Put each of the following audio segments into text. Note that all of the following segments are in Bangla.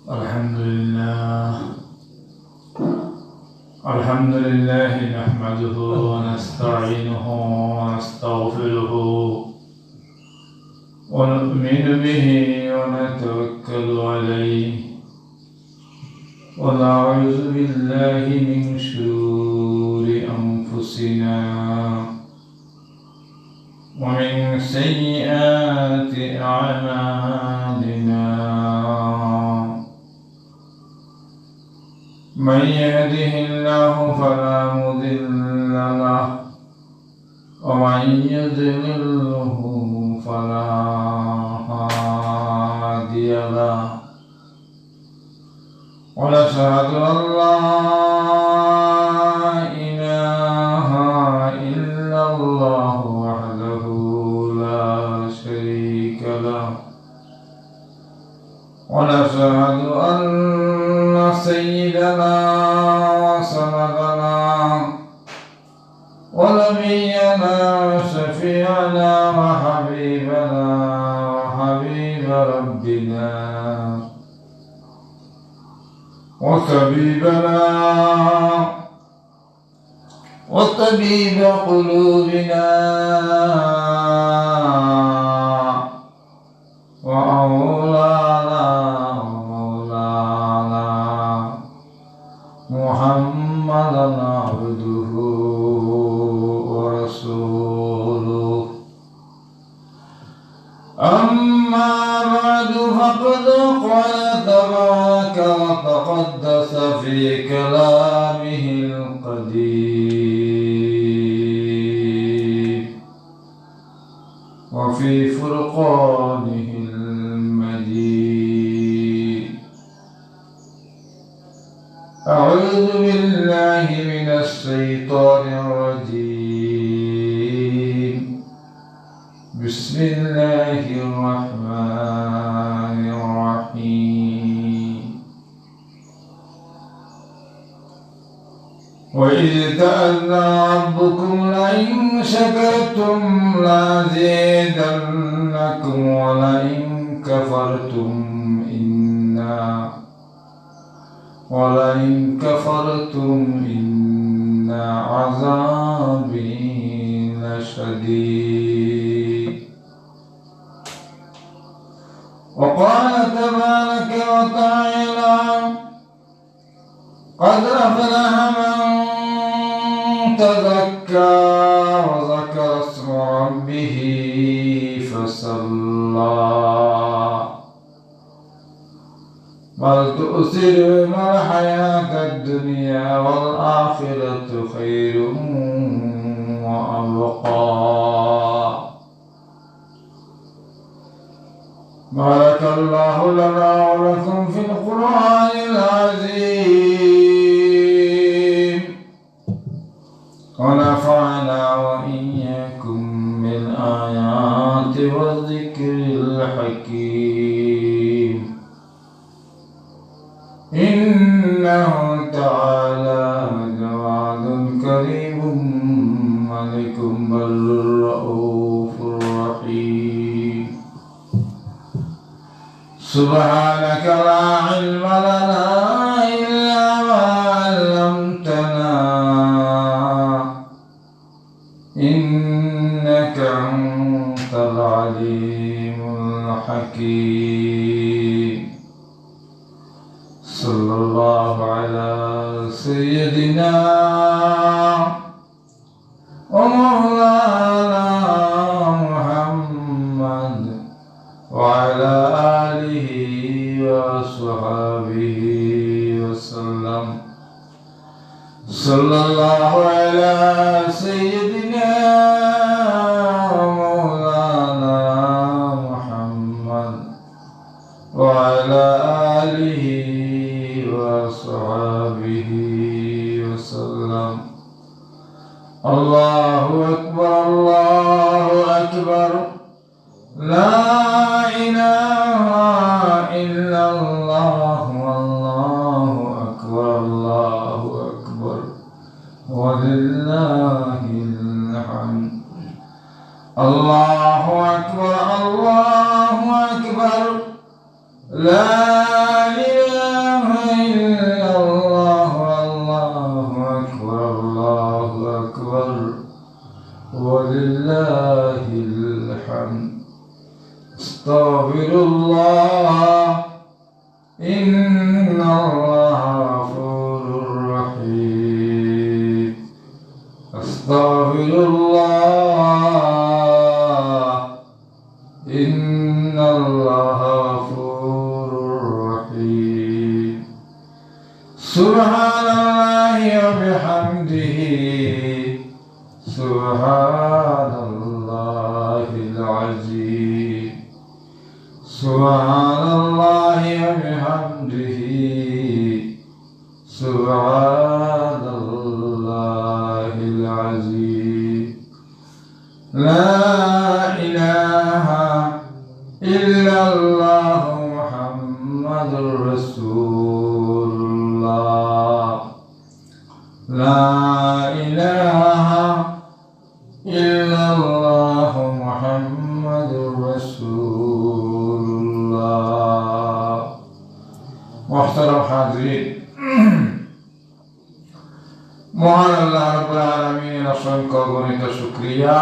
الحمد لله نحمده ونستعينه ونستغفره ونؤمن به ونتوكل عليه ونعوذ بالله من شرور أنفسنا ومن سيئات أعمالنا من يهده الله فلا مضل له ومن يضلله فلا هادي له ونشهد أن لا إله إلا الله وحده لا شريك له ونشهد أن سيدنا وسندنا ونبينا وشفيعنا وحبيب ربنا وطبيب قلوبنا ومولانا محمدا عبده ورسوله أما بعد فقد قال تبارك وتقدس في كلامه القديم وفي فرقانه المجيد. أعوذ بالله من الشيطان الرجيم. بسم الله الرحمن الرحيم. وإذ تأذن ربكم لئن شكرتم لأزيدنكم ولئن كفرتم إن عذابي لشديد. وقال تبارك وتعالى قد أفلح من تزكى وذكر اسم ربه فصلى بل تؤثرون الحياة الدنيا والآخرة خير وأبقى. بارك الله لنا ولكم في القرآن العظيم ونفعنا وإياكم بالآيات والذكر الحكيم. إنه تعالى جواد كريم ملك بر رؤوف رحيم. سبحانك لا علم لنا إلا ما علمتنا إنك أنت العليم الحكيم. صلى الله على سيدنا ومولانا محمد وعلى آله وصحبه وسلم. صلى الله على سيدنا ومولانا محمد وعلى آله وصحبه وسلم. الله أكبر الله أكبر لا إله إلا الله والله أكبر الله أكبر ولله الحمد. الله أكبر الله أكبر لا إله الحمد استغفر الله إن الله غفور رحيم استغفر الله إن الله غفور رحيم سبحان الله وبحمده سبحان الله العظيم سبحان الله وبحمده سبحان الله العظيم لا إله إلا الله محمد رسول الله لا إله إلا الله محمد رسول الله محترم حاضرين মহান আল্লাহ রাব্বুল আলামিনের অসংখ্য গণিত শুকরিয়া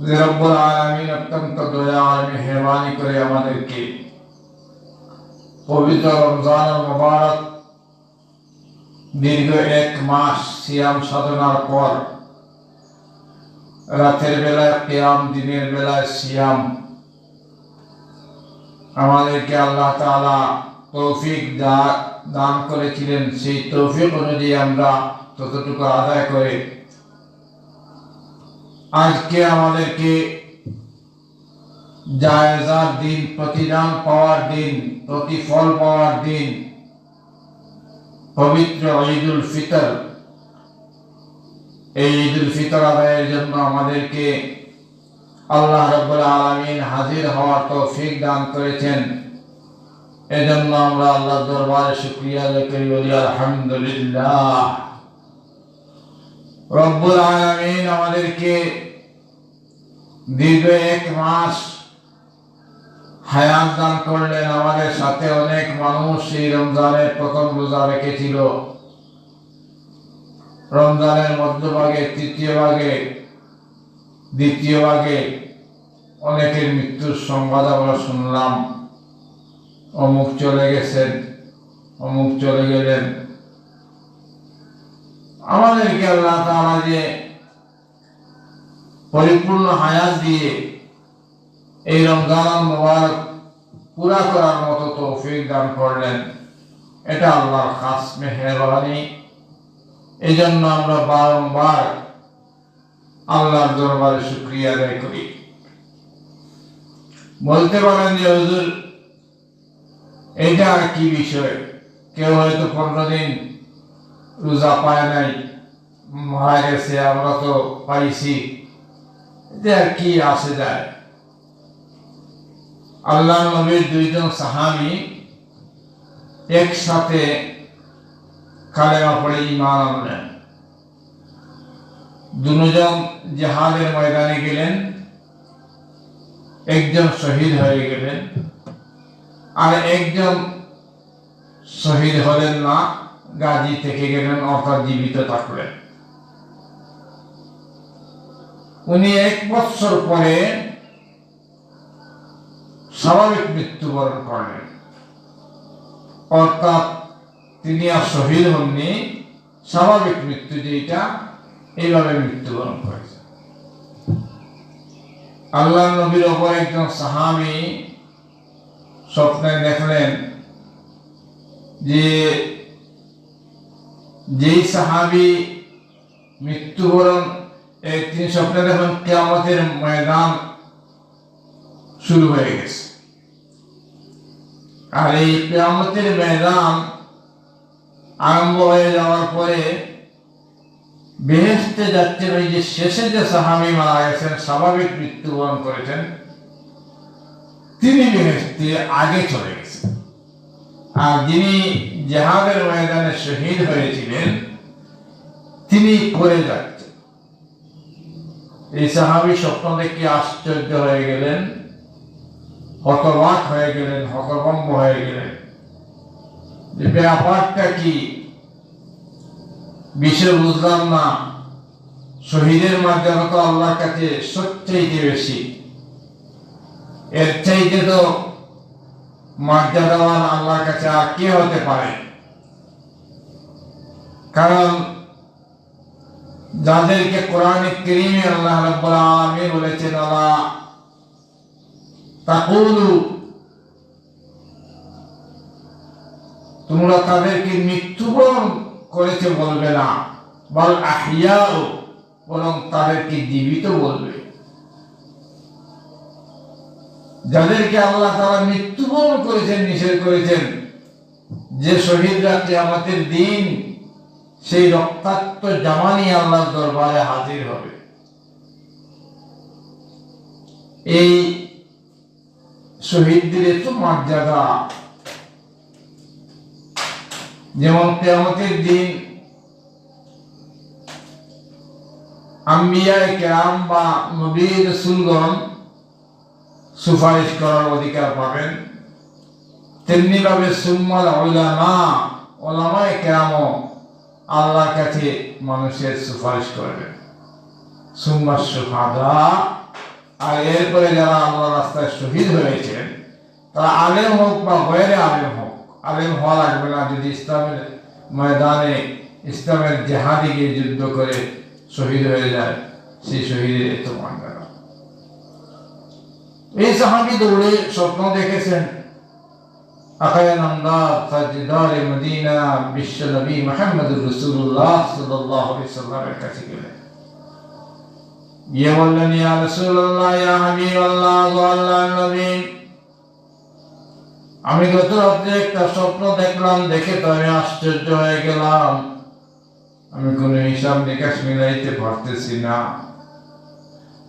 যে রব্বুল আলামিন অত্যন্ত দয়া আর মেহেরবানি করে আমাদেরকে পবিত্র রমজানুল মুবারক দীর্ঘ এক মাস সিয়াম সাধনার পর রাতের বেলায় কিয়াম দিনের বেলায় সিয়াম আমাদেরকে আল্লাহ তাআলা তৌফিক দান করেছিলেন সেই তৌফিক অনুযায়ী আমরা ততটুকু আদায় করে আজকে আমাদেরকে জায়েজার দিন প্রতিদান পাওয়ার দিন প্রতিফল পাওয়ার দিন পবিত্র ঈদুল ফিতর এই ঈদুল ফিতর আদায়ের জন্য আমাদেরকে আল্লাহ রাব্বুল আলামিন হাজির হওয়ার তৌফিক দান করেছেন এজন্য আমরা আল্লাহর দরবারে শুকরিয়া আদায় করি বলি আলহামদুলিল্লাহ রব্বুল আলামিন আমাদেরকে দীর্ঘ এক মাস হায়াত দান করলেন আমাদের সাথে অনেক মানুষ এই রমজানের প্রথম রোজা রেখেছিল রমজানের মধ্যভাগে তৃতীয় ভাগে দ্বিতীয় ভাগে অনেকের মৃত্যুর সংবাদ আমরা শুনলাম অমুক চলে গেছেন অমুক চলে গেলেন আমাদেরকে আল্লাহ তাআলা যে পরিপূর্ণ হায়াত দিয়ে এই রমজানুল মুবারক পুরা করার মতো তৌফিক দান করলেন এটা আল্লাহর খাস মেহেরবানি এজন্য আমরা বারংবার আল্লাহর দরবারে শুকরিয়া আদায় করি বলতে পারেন যে হুজুর এটা কি বিষয় কেউ হয়তো 15 দিন রোজা পায় নাই মারা গেছে আমরা তো পাইছি এটা আর কি আসে যায় আল্লাহ নবীর দুইজন সাহাবী একসাথে কালেমা পড়ে ঈমান আনলেন দুজন জিহাদের ময়দানে গেলেন একজন শহীদ হয়ে গেলেন আর একজন শহীদ হলেন না গাজী থেকে গেলেন অর্থাৎ জীবিত থাকলেন উনি 1 বছর পরে স্বাভাবিক মৃত্যুবরণ করলেন অর্থাৎ তিনি আর শহীদ হননি স্বাভাবিক মৃত্যু যেটা এইভাবে মৃত্যুবরণ করেছে আল্লাহ নবীর উপর একজন সাহাবী স্বপ্নে দেখলেন যে যেই সাহাবী মৃত্যুবরণ তিনি স্বপ্নে দেখলেন কিয়ামতের ময়দান শুরু হয়ে গেছে আর এই কিয়ামতের ময়দান আরম্ভ হয়ে যাওয়ার পরে বেহেশতে যাচ্ছেন ওই যে শেষে যে সাহাবী মারা গেছেন স্বাভাবিক মৃত্যুবরণ করেছেন তিনি বেহেশতে আগে চলে গেছেন আর যিনি জিহাদের ময়দানে শহীদ হয়েছিলেন তিনি পড়ে যাচ্ছেন এই সাহাবী স্বপ্ন দেখে আশ্চর্য হয়ে গেলেন হতবাক হয়ে গেলেন হতভম্ব হয়ে গেলেন যে ব্যাপারটা কি বিষয় বুঝলাম না, শহীদের মর্যাদা তো আল্লাহর কাছে সবচাইতে বেশি, এর চাইতে তো মর্যাদাবান আল্লাহর কাছে আর কে হতে পারে? কারণ যাদেরকে কোরআনে কারীমে আল্লাহ রাব্বুল আলামিন বলেছেন, আলা তাকুলু, তোমরা তাদেরকে মৃত্যুবরণ করেছে বলবে না, বল আহিয়াউ, বরং তাদেরকে জীবিত বলবে। যাদেরকে আল্লাহ তাআলা মৃত্যুবরণ করেছেন, নিষেধ করেছেন যে শহীদরা কিয়ামতের দিন সেই রক্তাক্ত জামা নিয়ে আল্লাহর দরবারে হাজির হবে। এই শহীদদের এত মর্যাদা, যেমন কিয়ামতের দিন আম্বিয়ায়ে কেরাম বা নবী রাসূলগণ সুপারিশ করার অধিকার পাবেন, তেমনি ভাবে সুম্মাল উলামা, উলামায়ে কেরামও আল্লাহর কাছে মানুষের সুপারিশ করবেন। সুম্মা শুহাদা, আর এরপরে যারা আল্লাহর রাস্তায় শহীদ হয়েছেন, তারা আলেম হোক বা গয়রে আলেম হোক, আলেম হওয়া লাগবে না, যদি ইসলামের ময়দানে ইসলামের জেহাদে গিয়ে যুদ্ধ করে শহীদ হয়ে যায়, সেই শহীদের এত মর্যাদা। এই সাহাবী দৌড়ে স্বপ্ন দেখেছেন আকায়ে নামদার তাজদারে মদিনা বিশ্ব নবী মুহাম্মদুর রাসূলুল্লাহ সাল্লাল্লাহু আলাইহি ওয়াসাল্লামের কাছে গেলেন, গিয়ে বললেন, ইয়া রাসূলুল্লাহ, ইয়া হাবিবাল্লাহ, আল্লাহর নবী, আমি গত রাতে একটা স্বপ্ন দেখলাম, দেখে তো আমি আশ্চর্য হয়ে গেলাম, আমি কোনো হিসাব নিকাশ মিলাইতে পারতেছি না,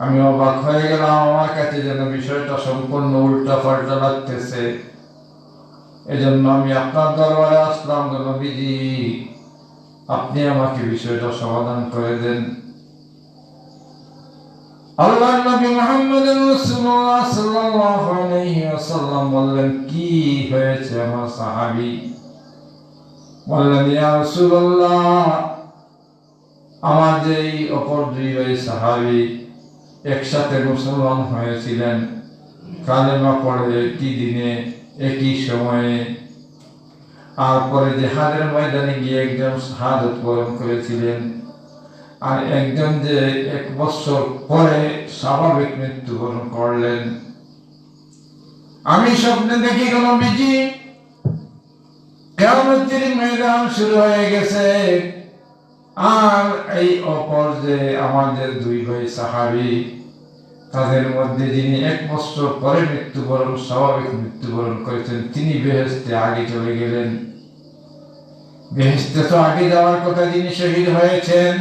আমি অবাক হয়ে গেলাম, আমার কাছে যেন বিষয়টা সম্পূর্ণ উল্টা পাল্টা লাগতেছে। এজন্য আমি আপনার দরবারে আসলাম, নবীজি, আপনি আমাকে বিষয়টা সমাধান করে দেন। আল্লাহর নবী মুহাম্মদুর রাসূলুল্লাহ সাল্লাল্লাহু আলাইহি ওয়াসাল্লাম বললেন, কি হয়েছে আমার সাহাবী? বললেন, ইয়া রাসূলুল্লাহ, আমার যে অপর দুই ভাই সাহাবী একসাথে মুসলমান হয়েছিলেন, কালেমা পড়ে একই দিনে একই সময়ে, আর পরে জিহাদের ময়দানে গিয়ে একজন শাহাদাত বরণ করেছিলেন, আর একজন যে 1 বছর পরে স্বাভাবিক মৃত্যুবরণ করলেন। আমি স্বপ্নে দেখি কোন নবীজি কিয়ামতের ময়দান শুরু হয়ে গেছে, আর এই অপর যে আমাদের দুই ভাই সাহাবী, তাদের মধ্যে যিনি 1 বছর পরে মৃত্যুবরণ স্বাভাবিক মৃত্যুবরণ করেছেন, তিনি বেহেশতে আগে চলে গেলেন। বেহেশতে তো আগে যাওয়ার কথা, যিনি শহীদ হয়েছেন।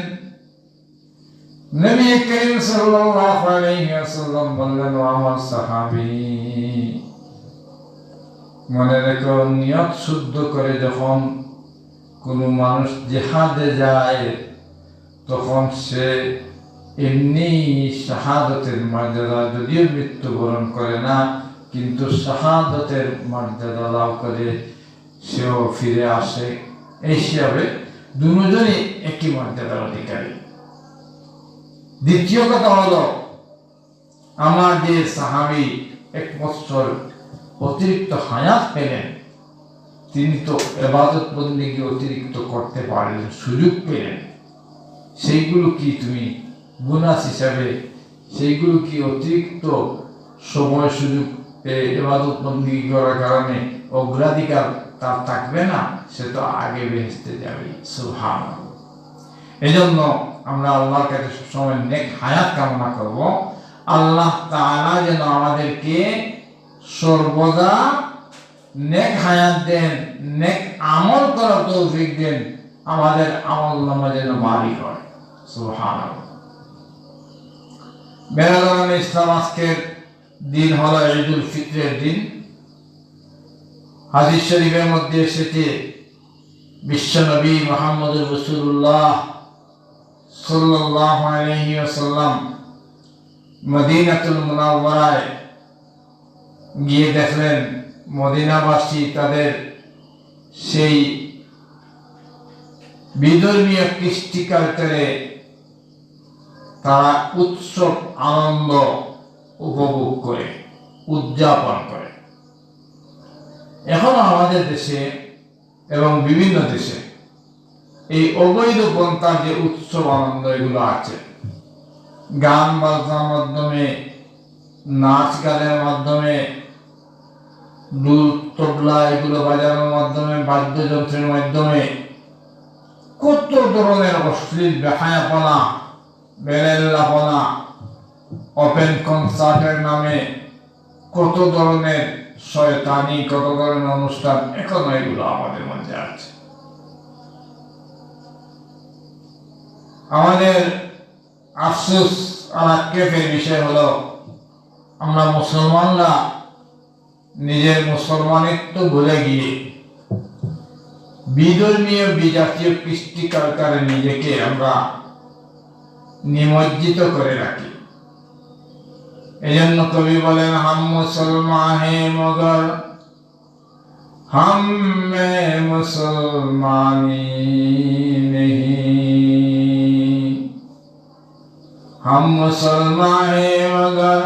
নবী করিম সাল্লাল্লাহু আলাইহি ওয়াসাল্লাম বললেন, ও আমার সাহাবী, মনে রেখো, নিয়ত শুদ্ধ করে যখন কোন মানুষ জিহাদে যায়, তখন সে এমনি শাহাদাতের মর্যাদা, যদিও মৃত্যুবরণ করে না, কিন্তু শাহাদাতের মর্যাদা লাভ করে সেও ফিরে আসে। এই হিসাবে দুজনই একই মর্যাদার অধিকারী। দ্বিতীয় কথা হলো, আমার যে সাহাবী 1 বছর অতিরিক্ত হায়াত পেলেন, তিনি তো ইবাদত বন্দেগী অতিরিক্ত করতে পারলেন, সুযোগ পেলেন, সেইগুলো কি তুমি বোনাস হিসাবে, সেইগুলো কি অতিরিক্ত সময় সুযোগ ইবাদত বন্দেগী করার কারণে অগ্রাধিকার তার থাকবে না? সে তো আগে বেহেশতে যাবে। সুবহানাল্লাহ। এজন্য আমরা আল্লাহর কাছে সবসময় নেক হায়াত কামনা করব। আল্লাহ তাআলা যেন আমাদেরকে সর্বদা নেক হায়াত দেন, নেক আমল করার তৌফিক দেন, আমাদের আমলনামা যেন ভারী হয়। সুবহানাল্লাহ। বেরাদারান ইসলাম, আজকের দিন হলো ঈদুল ফিতরের দিন। হাদিস শরীফের মধ্যে এসেছে, বিশ্ব নবী মুহাম্মদুর রাসূলুল্লাহ সাল্লাল্লাহু আলাইহি ওয়াসাল্লাম মদিনাতুল মুনাওয়ারায় গিয়ে দেখলেন মদিনাবাসী তাদের সেই বিধর্মীয় কৃষ্টি কালচারে তারা উৎসব আনন্দ উপভোগ করে, উদযাপন করে। এখনো আমাদের দেশে এবং বিভিন্ন দেশে এই অবৈধ পন্থার যে উৎসব আনন্দ এগুলো আছে, গান বাজনার মাধ্যমে, নাচ গানের মাধ্যমে, দুল তবলা এগুলো বাজানোর মাধ্যমে, বাদ্যযন্ত্রের মাধ্যমে কত ধরনের অশ্লীল বেহায়াপনা, বেলেল্লাপনা, ওপেন কনসার্টের নামে কত ধরনের শয়তানি, কত ধরনের অনুষ্ঠান এখনো এগুলো আমাদের মধ্যে আছে। আমাদের আফসোস আর আক্ষেপের বিষয় হলো আমরা মুসলমানরা নিজের মুসলমানিত্ব ভুলে গিয়ে বিধর্মীয় বিজাতীয় কৃষ্টি কালচারে নিজেকে আমরা নিমজ্জিত করে রাখি। এজন্য কবি বলেন, হাম মুসলমান হে মগর হাম মে মুসলমানি নেহি, হাম মুসলমান হে মগর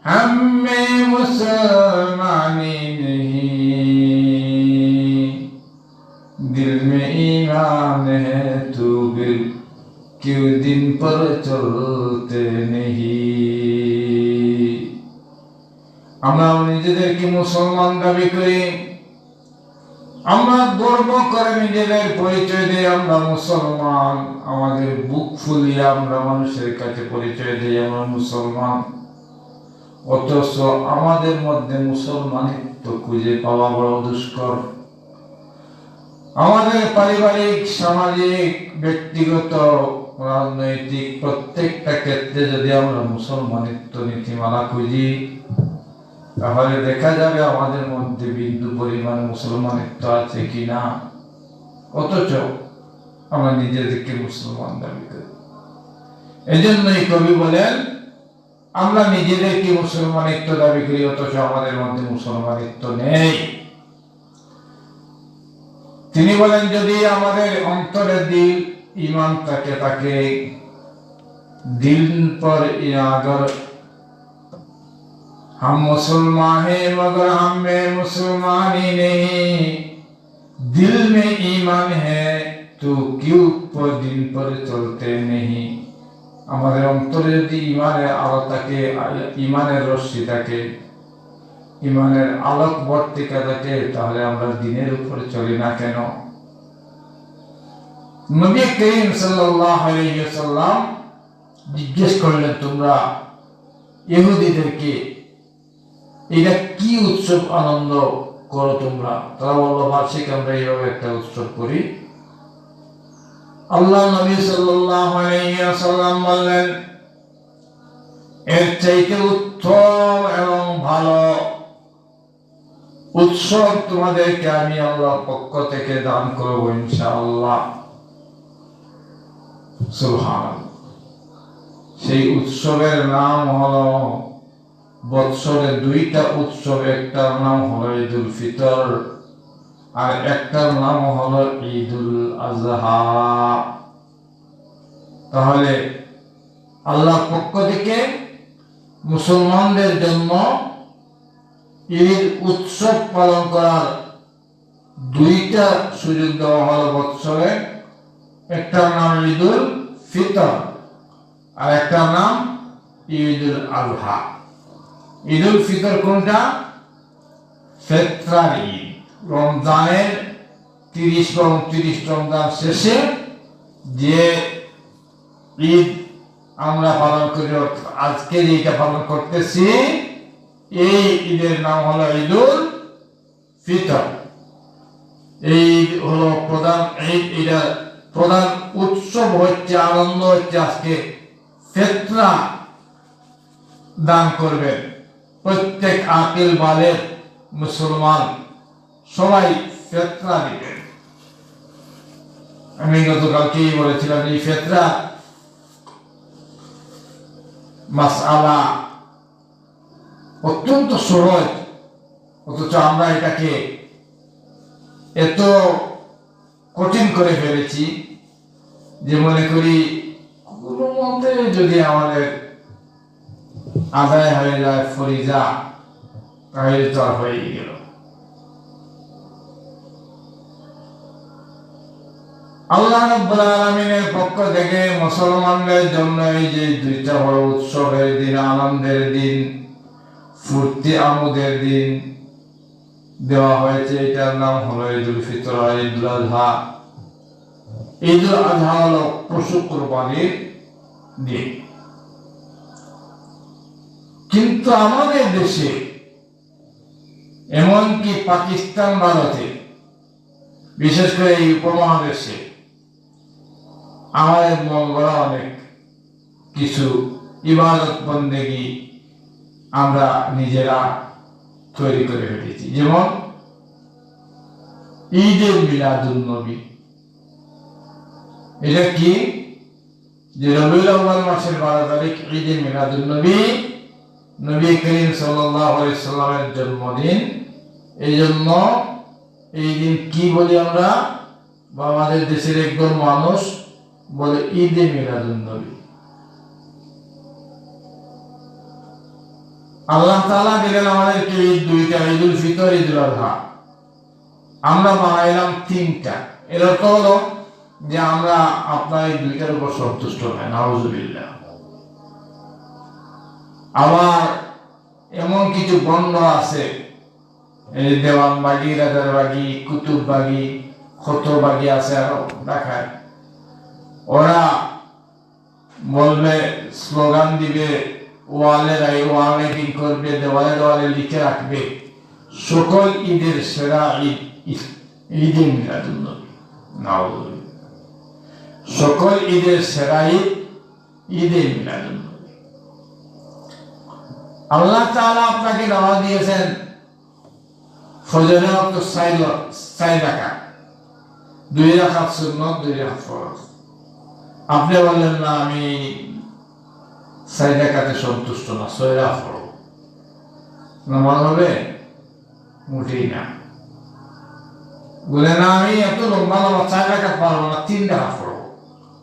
হাম মে মুসলমানি নেহি, दिल में ईमान है तू बिल क्यों दिन पर चलते नहीं। আমরা নিজেদেরকে মুসলমান দাবি করি, আমরা গর্ব করে নিজেদের পরিচয় দিই আমরা মুসলমান, আমাদের বুক ফুলিয়ে আমরা মানুষের কাছে পরিচয় দিই আমরা মুসলমান, অথচ আমাদের মধ্যে মুসলমানিত্ব খুঁজে পাওয়া বড় দুষ্কর। আমাদের পারিবারিক, সামাজিক, ব্যক্তিগত, রাজনৈতিক প্রত্যেকটা ক্ষেত্রে যদি আমরা মুসলমানিত্ব নীতিমালা খুঁজি, তাহলে দেখা যাবে আমাদের মধ্যে বিন্দু পরিমাণ মুসলমানিত্ব আছে কিনা, অথচ আমরা নিজেদেরকে মুসলমান দাবি করি। এজন্যই কবি বলেন, আমরা নিজেদেরকে মুসলমানিত্ব দাবি করি, অথচ আমাদের মধ্যে মুসলমানিত্ব নেই। তিনি বলেন, যদি আমাদের অন্তরে দিল ঈমান থাকে, তাকে দিল पर अगर हम मुसलमान हैं मगर हम में मुसलमानी नहीं, दिल में ईमान है तो क्यों पर दिन पर चलते नहीं। আমাদের অন্তরে যদি ঈমানের আলো থাকে, ঈমানের রশ্মি থাকে, ঈমানের আলোক বর্তিকা থাকে, তাহলে আমরা দিনের উপর চলি না কেন? নবী করিম সাল্লাল্লাহু আলাইহি ওয়াসাল্লাম জিজ্ঞেস করলেন, তোমরা ইহুদিদেরকে এটা কি উৎসব আনন্দ করো তোমরা? তারা বলল, বার্ষিক আমরা এইভাবে একটা উৎসব করি। আল্লাহ নবী সাল্লাল্লাহু আলাইহি ওয়াসাল্লাম বললেন, এর চাইতে উত্তম এবং ভালো উৎসব তোমাদেরকে আমি আল্লাহর পক্ষ থেকে দান করব ইনশাআল্লাহ। সুবহানাল্লাহ। সেই উৎসবের নাম হলো, বৎসরে দুইটা উৎসব, একটার নাম হলো ঈদুল ফিতর আর একটার নাম হলো ঈদুল আজহা। তাহলে আল্লাহর পক্ষ থেকে মুসলমানদের জন্য ঈদ উৎসব পালন করার দুইটা সুযোগ দেওয়া হলো বৎসরে, একটার নাম ঈদুল ফিতর আর একটার নাম ঈদুল আজহা। ঈদুল ফিতর কোনটা? ফিতরার ঈদ, রমজানের 30 বা 29 রমজান শেষে যে ঈদ আমরা পালন করি, আজকে যেটা পালন করতেছি, এই ঈদের নাম হলো ঈদুল ফিতর। এই হলো প্রধান ঈদ। এটা প্রধান উৎসব হচ্ছে, আনন্দ হচ্ছে আজকে ফিতরা দান করবেন প্রত্যেক আকিল বালেগ মুসলমান, সবাই ফিতরা দিবেন। আমি গতকালকেই বলেছিলাম, এই ফিতরা মাসআলা অত্যন্ত সহজ, অথচ আমরা এটাকে এত কঠিন করে ফেলেছি, যে মনে করি কোনো মতে যদি আমাদের আদায় হয়ে যায় ফরিজা, তাহলে তো আর হয়ে গেল। আল্লাহ রাব্বুল আলামিনের পক্ষ থেকে মুসলমানদের জন্য এই যে দুইটা বড় উৎসবের দিন, আনন্দের দিন, ফুর্তি আমোদের দিন দেওয়া হয়েছে, এটার নাম হলো ঈদুল ফিতর আর ঈদুল আযহা। ঈদুল আযহা হলো পশু কুরবানির দিন। কিন্তু আমাদের দেশে, এমনকি পাকিস্তান, ভারতে, বিশেষ করে এই উপমহাদেশে আমাদের মন গড়া অনেক কিছু ইবাদত বন্দেগী আমরা নিজেরা তৈরি করে ফেলেছি। যেমন ঈদে মিলাদুন নবী। এটা কি? যে রবিউল আউয়াল মাসের 12 তারিখ ঈদে মিলাদুন নবী, নবী করিম সাল্লাল্লাহু আলাইহি সাল্লামের জন্মদিন। এই জন্য এই দিন কি বলি আমরা, বা আমাদের দেশের একজন মানুষ বলে ঈদে মিলাদুন নবী। আল্লাহ তাআলা দিলেন আমাদেরকে ঈদ দুইটা, ঈদুল ফিতর, ঈদুল আযহা। আমরা বানাইলাম তিনটা। এর অর্থ হলো যে আমরা আপনার এই দুইটার উপর সন্তুষ্ট নয়, নাউযুবিল্লাহ। আবার এমন কিছু বন্ধ আছে, এই দেওয়ানবাগি, রাজারবাগি, কুতুববাগি, খতবাগি আছে, আরো দেখায়। ওরা বলবে, স্লোগান দিবে, ওয়াল রাইটিং করবে, দেওয়ালে দেওয়ালে লিখে রাখবে, সকল ঈদের সেরা ঈদ ঈদে মিলাদুন নবী। নাউযুবিল্লাহ। সকল ঈদের সেরা ঈদ ঈদে মিলাদুন নবী। আল্লাহ তাআলা আপনাকে নামাজ দিয়েছেন ফজরের ওয়াক্ত 4 রাকাত, 2 রাকাত সুন্নাত, 2 রাকাত ফরজ। আপনি বললেন না, আমি 4 রাকাতে সন্তুষ্ট না, 6 রাকাত পড়ব, নামাজ হবে? মোটেই না। বলে না, আমি এত লম্বা নামাজ 4 রাকাত পারবো না, 3 রাকাত পড়ব,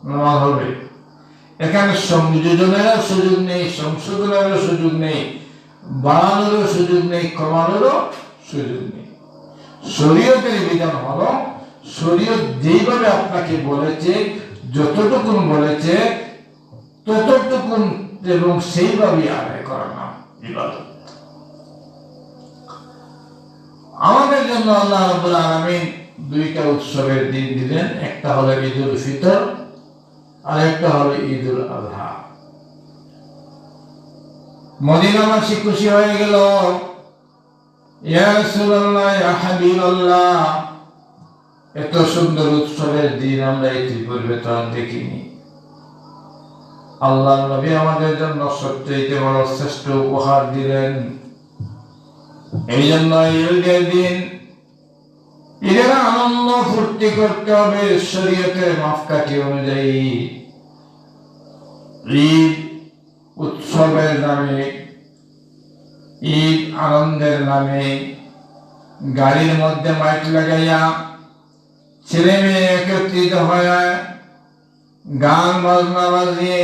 নামাজ হবে? এখানে সংযোজনেরও সুযোগ নেই, সংশোধনেরও সুযোগ নেই, বাড়ানোরও সুযোগ নেই, কমানোরও সুযোগ নেই। শরীয়তের বিধান হলো, শরীয়ত যেইভাবে আপনাকে বলেছে, যতটুকুন বলেছে ততটুকুন এবং সেইভাবে আদায় করা নাম ইবাদত। আমাদের জন্য আল্লাহ রাব্বুল আলামিন দুইটা উৎসবের দিন দিলেন, একটা হলো ঈদুল ফিতর আর একটা হলো ঈদুল আযহা। মদিনাবাসী খুশি হয়ে গেল, ইয়া রাসূলুল্লাহ, ইয়া হাবিবাল্লাহ, এত সুন্দর উৎসবের দিন আমরা ইতিপূর্বে তো আর দেখিনি। আল্লাহর নবী আমাদের জন্য সবচেয়ে বড় শ্রেষ্ঠ উপহার দিলেন। এই জন্য ঈদের দিন, ঈদের আনন্দ ফুর্তি করতে হবে শরীয়তের মাপকাঠি অনুযায়ী। ঈদ উৎসবের নামে, ঈদ আনন্দের নামে গাড়ির মধ্যে মাইক লাগাইয়া ছেলে মেয়ে একত্রিত হয়ে গান বাজনা বাজিয়ে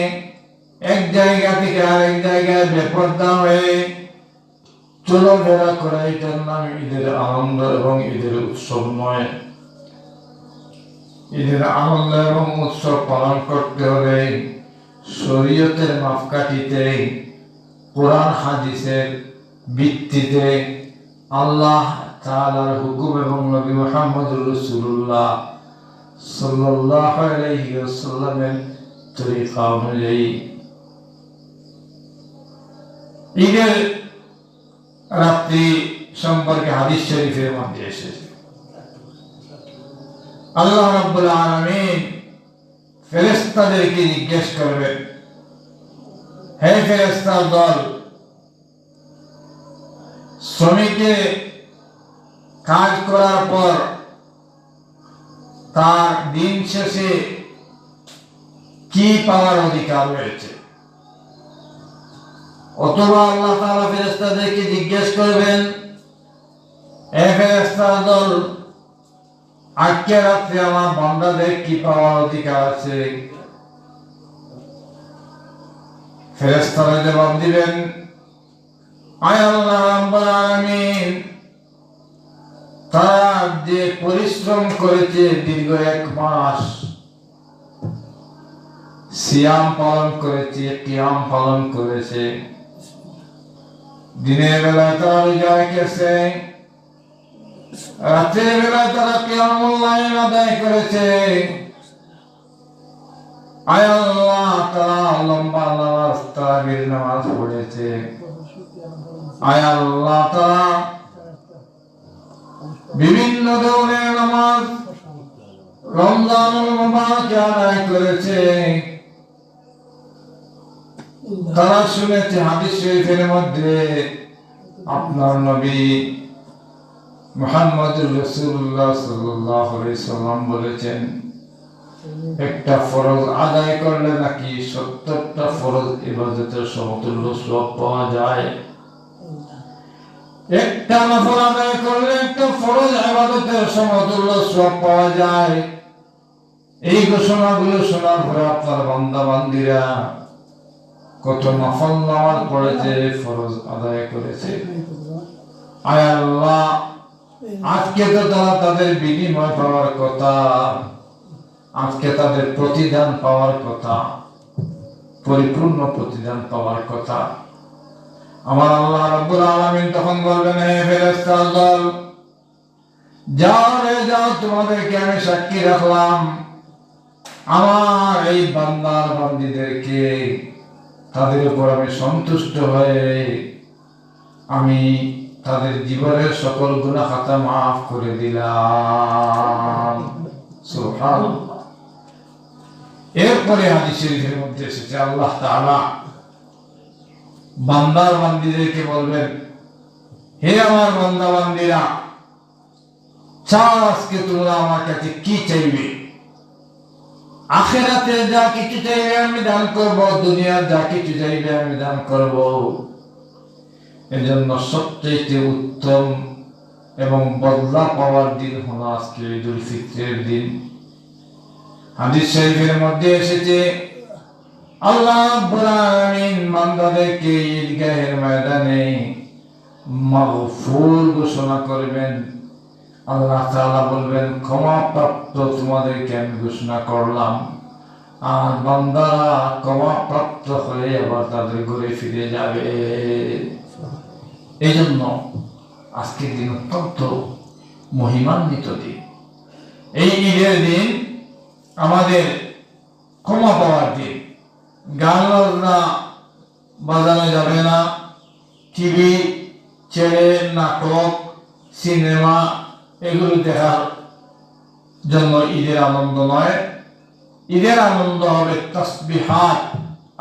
এক জায়গা থেকে আরেক জায়গায় বেপরদা হয়ে চলাফেরা করা, এটার নাম ঈদের আনন্দ এবং ঈদের উৎসব নয়। ঈদের আনন্দ এবং উৎসব পালন করতে হলে শরীয়তের মাপকাঠিতে, কোরআন হাদিসের ভিত্তিতে, আল্লাহ তাআলার হুকুম এবং নবী মুহাম্মদুর রাসূলুল্লাহ সাল্লাল্লাহু আলাইহি ওয়াসাল্লামের তরিকা অনুযায়ী। ঈদের রাত্রি সম্পর্কে হাদিস শরীফের মধ্যে এসেছে, আল্লাহ রাব্বুল আলামিন ফেরেশতাদেরকে জিজ্ঞেস করবেন, হে ফেরেশতার দল, শ্রমিকে কাজ করার পর তার দিন শেষে কি পাওয়ার অধিকার রয়েছে? অথবা আল্লাহ তাআলা ফেরেশতাদেরকে জিজ্ঞেস করবেন, হে ফেরেশতার দল, আজকে রাত্রে আমার বান্দাদের কি পাওয়ার অধিকার আছে? ফেরেশতারা জবাব দিবেন, আয় আল্লাহ রাব্বুল আলামিন, তারা যে পরিশ্রম করেছে দীর্ঘ 1 মাস, সিয়াম পালন করেছে, কিয়াম পালন করেছে, দিনের বেলায় তারা রোজা রেখেছে, রাতের বেলায় তারা কিয়ামুল লাইল আদায় করেছে, আয় আল্লাহ তারা লম্বা নামাজ, তারাবির নামাজ পড়েছে, আয় আল্লাহ তারা বিভিন্ন ধরনের নামাজ রমজানুল মুবারক আদায় করেছে। তারা শুনেছে হাদিস শরীফের মধ্যে আপনার নবী মুহাম্মদুর রাসূলুল্লাহ সাল্লাল্লাহু আলাইহি সাল্লাম বলেছেন, একটা ফরজ আদায় করলে নাকি 70টা ফরজ ইবাদতের সমতুল্য সওয়াব পাওয়া যায়। একটা নফল আদায় করলে একটা ফরজ ইবাদতের সমতুল্য সওয়াব পাওয়া যায়। এই ঘোষণাগুলো শোনার পরে আপনার বান্দা বান্দিরা কত নফল নামাজ পড়েছে, ফরজ আদায় করেছে। আয় আল্লাহ, আজকে তো তারা তাদের বিনিময় পাওয়ার কথা, আজকে তাদের প্রতিদান পাওয়ার কথা, পরিপূর্ণ প্রতিদান পাওয়ার কথা। আমার আল্লাহ রাব্বুল আলামিন তখন বলবেন, হে ফেরেশতা দল, যাও রে যাও, তোমাদেরকে আমি সাক্ষী রাখলাম, আমার এই বান্দার বান্দীদেরকে তাদের উপর আমি সন্তুষ্ট হয়ে আমি তাদের জীবনের সকল গুনাহ খাতা মাফ করে দিলাম। সুবহানাল্লাহ। এরপরে হাদিস শরীফের মধ্যে এসেছে আল্লাহ তাআলা বান্দার বান্দীদেরকে বলবেন, হে আমার বান্দা বান্দীরা, চাও আজকে তোমরা আমার কাছে কি চাইবে? আখিরাতে যা কিছু চাইবে আমি দান করব, দুনিয়ার যা কিছু চাইবে আমি দান করব। এজন্য সবচেয়ে উত্তম এবং বদলা পাওয়ার দিন হলো আজকে ঈদুল ফিতরের দিন। হাদিস শরীফের মধ্যে এসেছে আল্লাহ রাব্বুল আলামিন বান্দাদেরকে ঈদগাহের ময়দানে মাগফুর ঘোষণা করবেন। আল্লাহ তাআলা বলবেন, ক্ষমাপ্রাপ্ত তোমাদেরকে আমি ঘোষণা করলাম। আর বান্দারা ক্ষমাপ্রাপ্ত হয়ে আবার তাদের ঘরে ফিরে যাবে। এই জন্য আজকের দিন অত্যন্ত মহিমান্বিত দিন। এই ঈদের দিন আমাদের ক্ষমা পাওয়ার দিন। গান বাজনা বাজানো যাবে না, টিভি ছেড়ে নাটক সিনেমা এগুলো দেখার জন্য ঈদের আনন্দ নয়। ঈদের আনন্দ হবে তাসবিহাত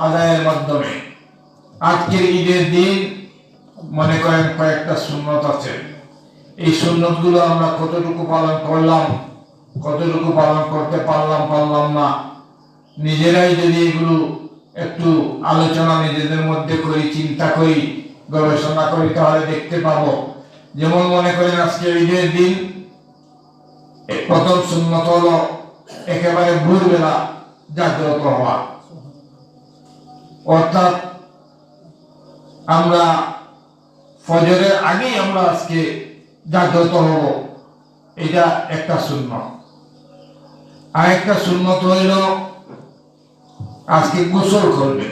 আদায়ের মাধ্যমে। আজকের ঈদের দিন মনে করেন কয়েকটা সুন্নত আছে, এই সুন্নত গুলো আমরা কতটুকু পালন করলাম, কতটুকু পালন করতে পারলাম না, নিজেরাই যদি এগুলো একটু আলোচনা নিজেদের মধ্যে করি, চিন্তা করি, গবেষণা করি, তাহলে দেখতে পাবো। যেমন মনে করেন আজকে ঈদের দিন প্রথম সুন্নত হলো একেবারে ভোরবেলা জাগ্রত হওয়া, অর্থাৎ আমরা ফজরের আগেই আমরা আজকে জাগ্রত হব, এটা একটা সুন্নত। আর একটা সুন্নত হইল আজকে গোসল করবে,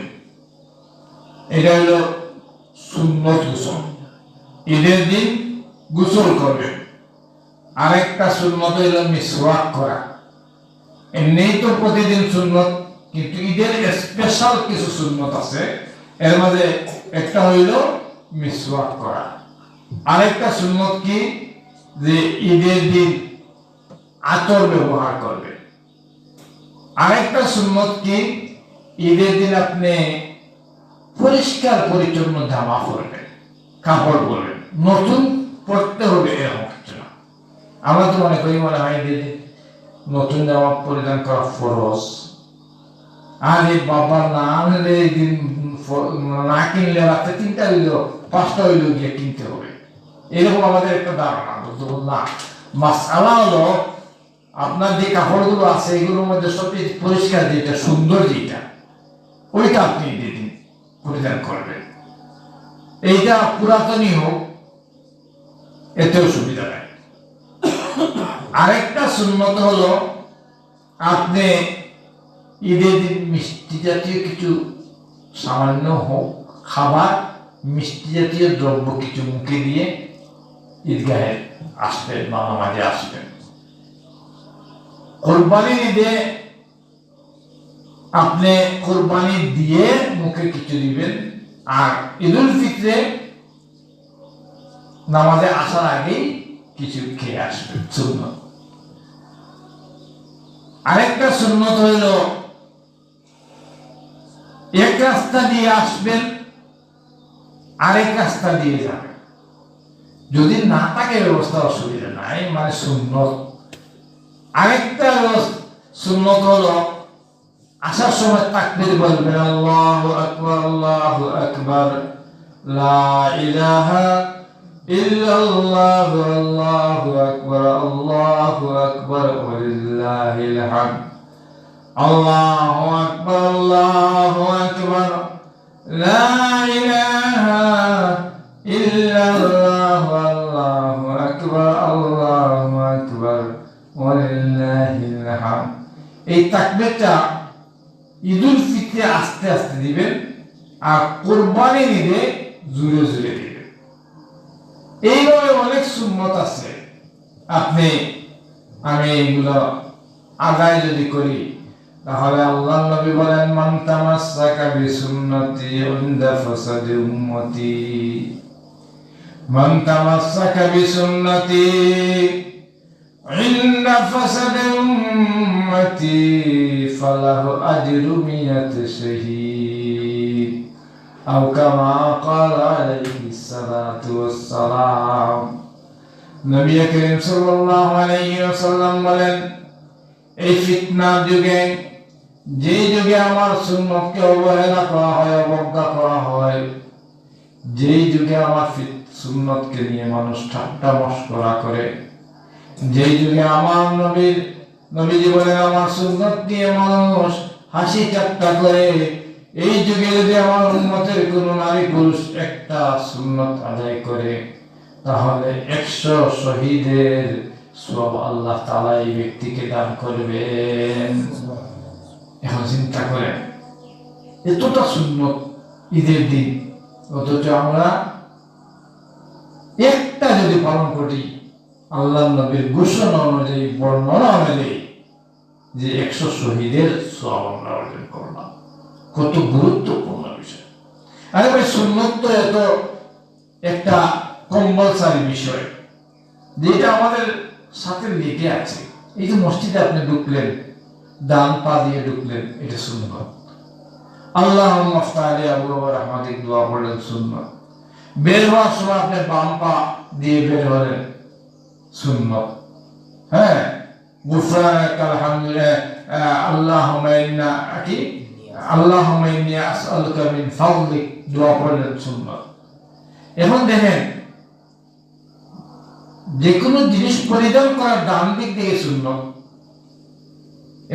এটা হইল সুন্নত গোসল। ঈদের দিন গোসল করবে। আরেকটা সুন্নত হইল মিসওয়াক করা। এমনিই তো প্রতিদিন সুন্নত, কিন্তু ঈদের স্পেশাল কিছু সুন্নত আছে। এর মধ্যে একটা হইল মিসওয়াক করা। আরেকটা সুন্নত কি, যে ঈদের দিন আতর ব্যবহার করবে। আরেকটা সুন্নত কি, ঈদের দিন আপনি পরিষ্কার পরিচ্ছন্ন জামা পরবেন, কাপড় পরবেন, নতুন পরতে হবে এরকম কিছু না। আমরা তো মনে করি মনে হয় যে নতুন জামা পরিধান করা ফরজ। আরে বাবা না, আনলে দিন না কিনলে রাত্রে 3টা হইলো 5টা হইলো গিয়ে কিনতে হবে, এরকম আমাদের একটা ধারণা। না, মাসআলা হলো আপনার যে কাপড়গুলো আছে এগুলোর মধ্যে সবচেয়ে পরিষ্কার যেটা, সুন্দর যেটা, ওইটা আপনি ঈদের দিন পরিধান করবেন। এইটা পুরাতনই হোক, এতেও সুবিধা নাই। আরেকটা সুন্নত হলো আপনি ঈদের দিন মিষ্টি জাতীয় কিছু সামান্য হোক খাবার, মিষ্টি জাতীয় দ্রব্য কিছু মুখে দিয়ে ঈদগাহে আসবেন বা নামাজে আসবেন। কোরবানির ঈদে আপনি কোরবানি দিয়ে মুখে কিছু দিবেন, আর ঈদুল ফিতরে নামাজে আসার আগেই কিছু খেয়ে আসবেন, সুন্নত। আরেকটা সুন্নত হইল এক রাস্তা দিয়ে আসবেন, আরেক রাস্তা দিয়ে যাবেন। যদি না থাকে ব্যবস্থা অসুবিধা নাই, মানে সুন্নত। আরেকটা সুন্নত হলো আসার সময় তাকবীর বলবেন, আল্লাহু আকবার আল্লাহু আকবার, লা ইলাহা ইল্লাল্লাহু আল্লাহু আকবার আল্লাহু আকবার ওয়ালিল্লাহিল হামদ। আল্লাহু আকবার আল্লাহু আকবার, লা ইলাহা ইল্লাল্লাহু আল্লাহু আকবার আল্লাহু আকবার ওয়ালিল্লাহিল হামদ। এই তাকবীরটা ঈদুল ফিতরে আস্তে আস্তে দিবেন, আর কোরবানির ঈদে জোরে জোরে দিবেন। এইভাবে অনেক সুন্নত আছে। আমি এইগুলো আদায় যদি করি, তাহলে আল্লাহর নবী বলেন, মান তামাসসাকা বিসুন্নতি ইনদা ফাসাদি উম্মতি, মান তামাসসাকা বিসুন্নতি ইনদা ফাসাদি উম্মতি ফালাহু আজরু মিয়াতি শাহীদ, আও কামা ক্বালা আলাইহিস সালাতু ওয়াস সালাম। নবী করিম সাল্লাল্লাহু আলাইহি ওয়াসাল্লাম বলেন, এই ফিতনার যুগে, যে যুগে আমার সুন্নতকে অবহেলা করা হয়, অবজ্ঞা করা হয়, যেই যুগে আমার সুন্নতকে নিয়ে মানুষ ঠাট্টা মশকরা করে, যেই যুগে আমার নবীজি বলেন আমার সুন্নত নিয়ে মানুষ হাসি ঠাট্টা করে, এই যুগে যদি আমার উম্মতের কোন নারী পুরুষ একটা সুন্নত আদায় করে, তাহলে 100 শহীদের সওয়াব আল্লাহ তাআলা এই ব্যক্তিকে দান করবেন। এখন চিন্তা করেন, এতটা সুন্নত ঈদের দিন, অথচ আমরা একটা যদি পালন করি, আল্লাহ নবীর ঘোষণা অনুযায়ী, বর্ণনা অনুযায়ী, যে 100 শহীদের সওয়াব আমরা অর্জন করলাম। কত গুরুত্বপূর্ণ বিষয়। আরে ভাই, সুন্নত তো এত একটা কম্পালসারি বিষয়, যেটা আমাদের সাথে লেগে আছে। এই যে মসজিদে আপনি ঢুকলেন, ডান পা দিয়ে ঢুকলেন, এটা সুন্নত। আল্লাহুম্মা আফতালি আবওয়াব রাহমাতিক দোয়া পড়লেন, সুন্নত। বের হওয়ার সময় আপনি বাম পা দিয়ে বের হলেন, সুন্নত। হ্যাঁ, গুফরানাকা আলহামদুলিল্লাহ, আল্লাহুম্মা ইন্নী আসআলুকা মিন ফাদলিক দোয়া পড়লেন, সুন্নত। এখন দেখেন, যে কোনো জিনিস পরিধান করার ডান দিক থেকে সুন্নত।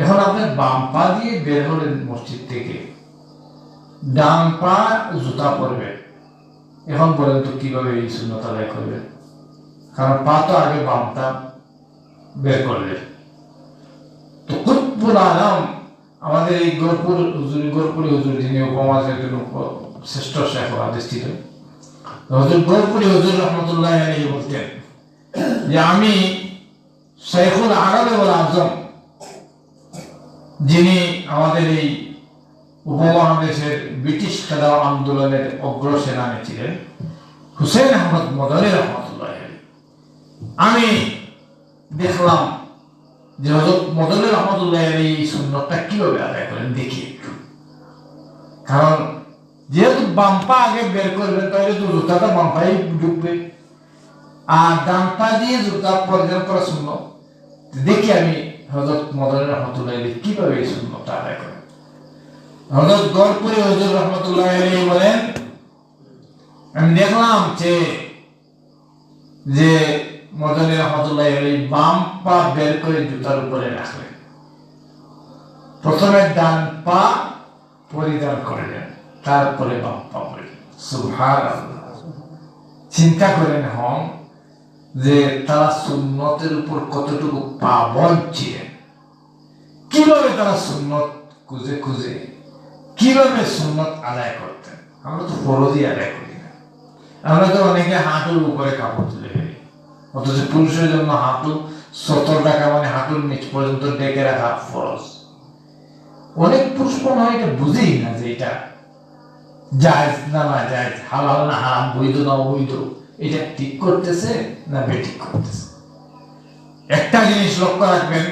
এখন আপনি বাম পা দিয়ে বের হলেন মসজিদ থেকে, ডান পা জুতা পরবেন। এখন বলেন তো কিভাবে এই সুন্নত আদায় করবেন? কারণ পা তো আগে বামটা বের করলেন। তো কুতুবুল আলম, আমাদের এই গরপুরি হুজুর, যিনি উপমাজের শ্রেষ্ঠ শেখ হাদিস ছিলেন, হুজুর গরপুরি হুজুর রহমতুল্লাহ আলাইহি বলতেন যে আমি শাইখুল আরব ওয়াল আজম, যিনি আমাদের এই উপমহাদেশের ব্রিটিশ খেলাও আন্দোলনের অগ্রসেনানী ছিলেন, হুসেইন আহমদ মদনী রহমতুল্লাহ আলাইহি, আমি দেখলাম যে হযরত মদনী রহমতুল্লাহ আলাইহি এই সুন্নতটা কিভাবে আদায় করেন, দেখি একটু। কারণ যেহেতু বাম পা আগে বের করবেন, তাহলে তো জুতাটা বাম পায়ে ঢুকবে, আর ডান পা দিয়ে জুতা পরিধান করা সুন্নত। দেখি আমি হযরত মদনী রহমতুল্লাহ আলাইহি কিভাবে এই সুন্নতটা আদায় করেন। হযরত গরপুরি হুজুর রহমতুল্লাহ আলাইহি বলেন, আমি দেখলাম যে মদনী রহমতুল্লাহ আলাইহি বাম পা বের করে জুতার উপরে রাখলেন, প্রথমে ডান পা পরিধান করলেন, তারপরে বাম পা পরিলেন। সুবহানাল্লাহ। চিন্তা করেন হন যে তারা সুন্নতের উপর কতটুকু পাবন ছিলেন, কিভাবে তারা সুন্নত খুঁজে খুঁজে কিভাবে সুন্নত আদায় করতেন। আমরা তো ফরজই আদায় করি না, আমরা তো অনেকে হাঁটুর উপরে কাপড় তুলে ফেলি, অথচ পুরুষের জন্য হাঁটু 70 টাকা মানে হাঁটুর নিচ পর্যন্ত ডেকে রাখা ফরজ। অনেক পুরুষ মনে হয় এটা বুঝেই না যে এটা জায়েজ না না জায়েজ, হালাল না হারাম, বৈধ না অবৈধ, এটা ঠিক করতেছে না বেঠিক করতেছে। একটা জিনিস লক্ষ্য রাখবেন,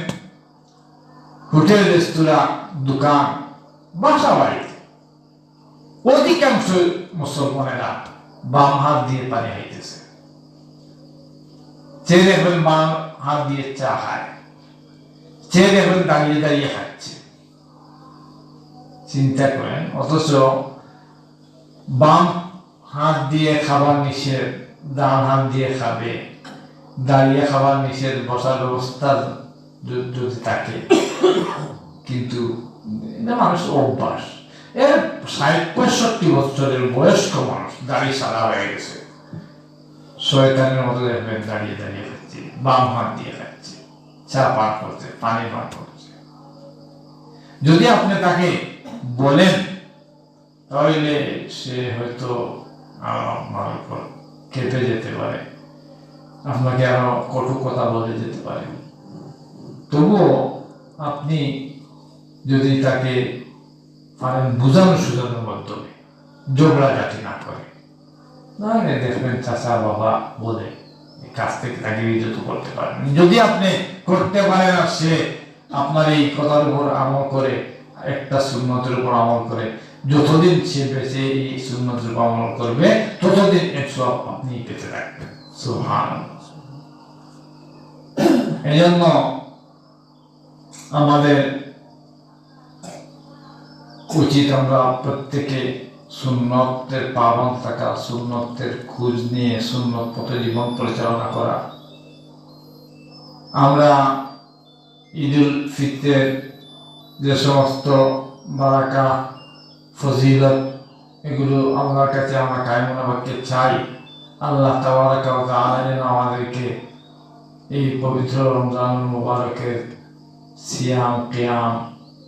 হোটেল, রেস্তোরাঁ, দোকান, বাসা বাড়িতে অধিকাংশ মুসলমানেরা বাম হাত দিয়ে পানি খাইতেছে। চেয়ে দেখবেন বাম হাত দিয়ে চা খায়, চেয়ে দেখবেন দাঁড়িয়ে দাঁড়িয়ে খাচ্ছে। চিন্তা করেন, অথচ বাম হাত দিয়ে খাবার নিষেধ, ডান হাত দিয়ে খাবে, দাঁড়িয়ে খাবার নিষেধ, বসার ব্যবস্থা যদি থাকে, কিন্তু মানুষের অভ্যাস। 60-65 বছরের বয়স্ক মানুষ দাড়ি সাদা হয়ে গেছে, শয়তানের মতো দেখবেন দাঁড়িয়ে দাঁড়িয়ে খাচ্ছে, বাম হাত দিয়ে খাচ্ছে, চা পান করছে, পানি পান করছে। যদি আপনি তাকে বলেন তাহলে সে হয়তো আপনার উপর কেঁপে যেতে পারে, আপনাকে আরো কটু কথা বলে যেতে পারে। তবুও আপনি যদি তাকে পারেন বুঝানো সুঝানোর মাধ্যমে, ঝগড়াঝাটি না করে, নাহলে দেখবেন চাচা বাবা বলে কাছ থেকে তাকে বিরত করতে পারেন। যদি আপনি করতে পারেন আর সে আপনার এই কথার উপর আমল করে, একটা সুন্নতের উপর আমল করে, যতদিন সে বেঁচে এই সুন্নতের উপর আমল করবে ততদিন এর সব আপনি পেতে থাকবেন। সুবহানাল্লাহ। এই জন্য আমাদের উচিত আমরা প্রত্যেকে সুন্নতের পাবন থাকা, সুন্নতের খোঁজ নিয়ে সুন্নত পথে জীবন পরিচালনা করা। আমরা ঈদুল ফিতরের যে সমস্ত বারাকা ফজিলত, এগুলো আল্লাহর কাছে আমরা কায়মনা বাক্যে চাই। আল্লাহ তাবারাকা ওয়া তাআলা যেন আমাদেরকে এই পবিত্র রমজানুল মুবারকের সিয়াম কিয়াম,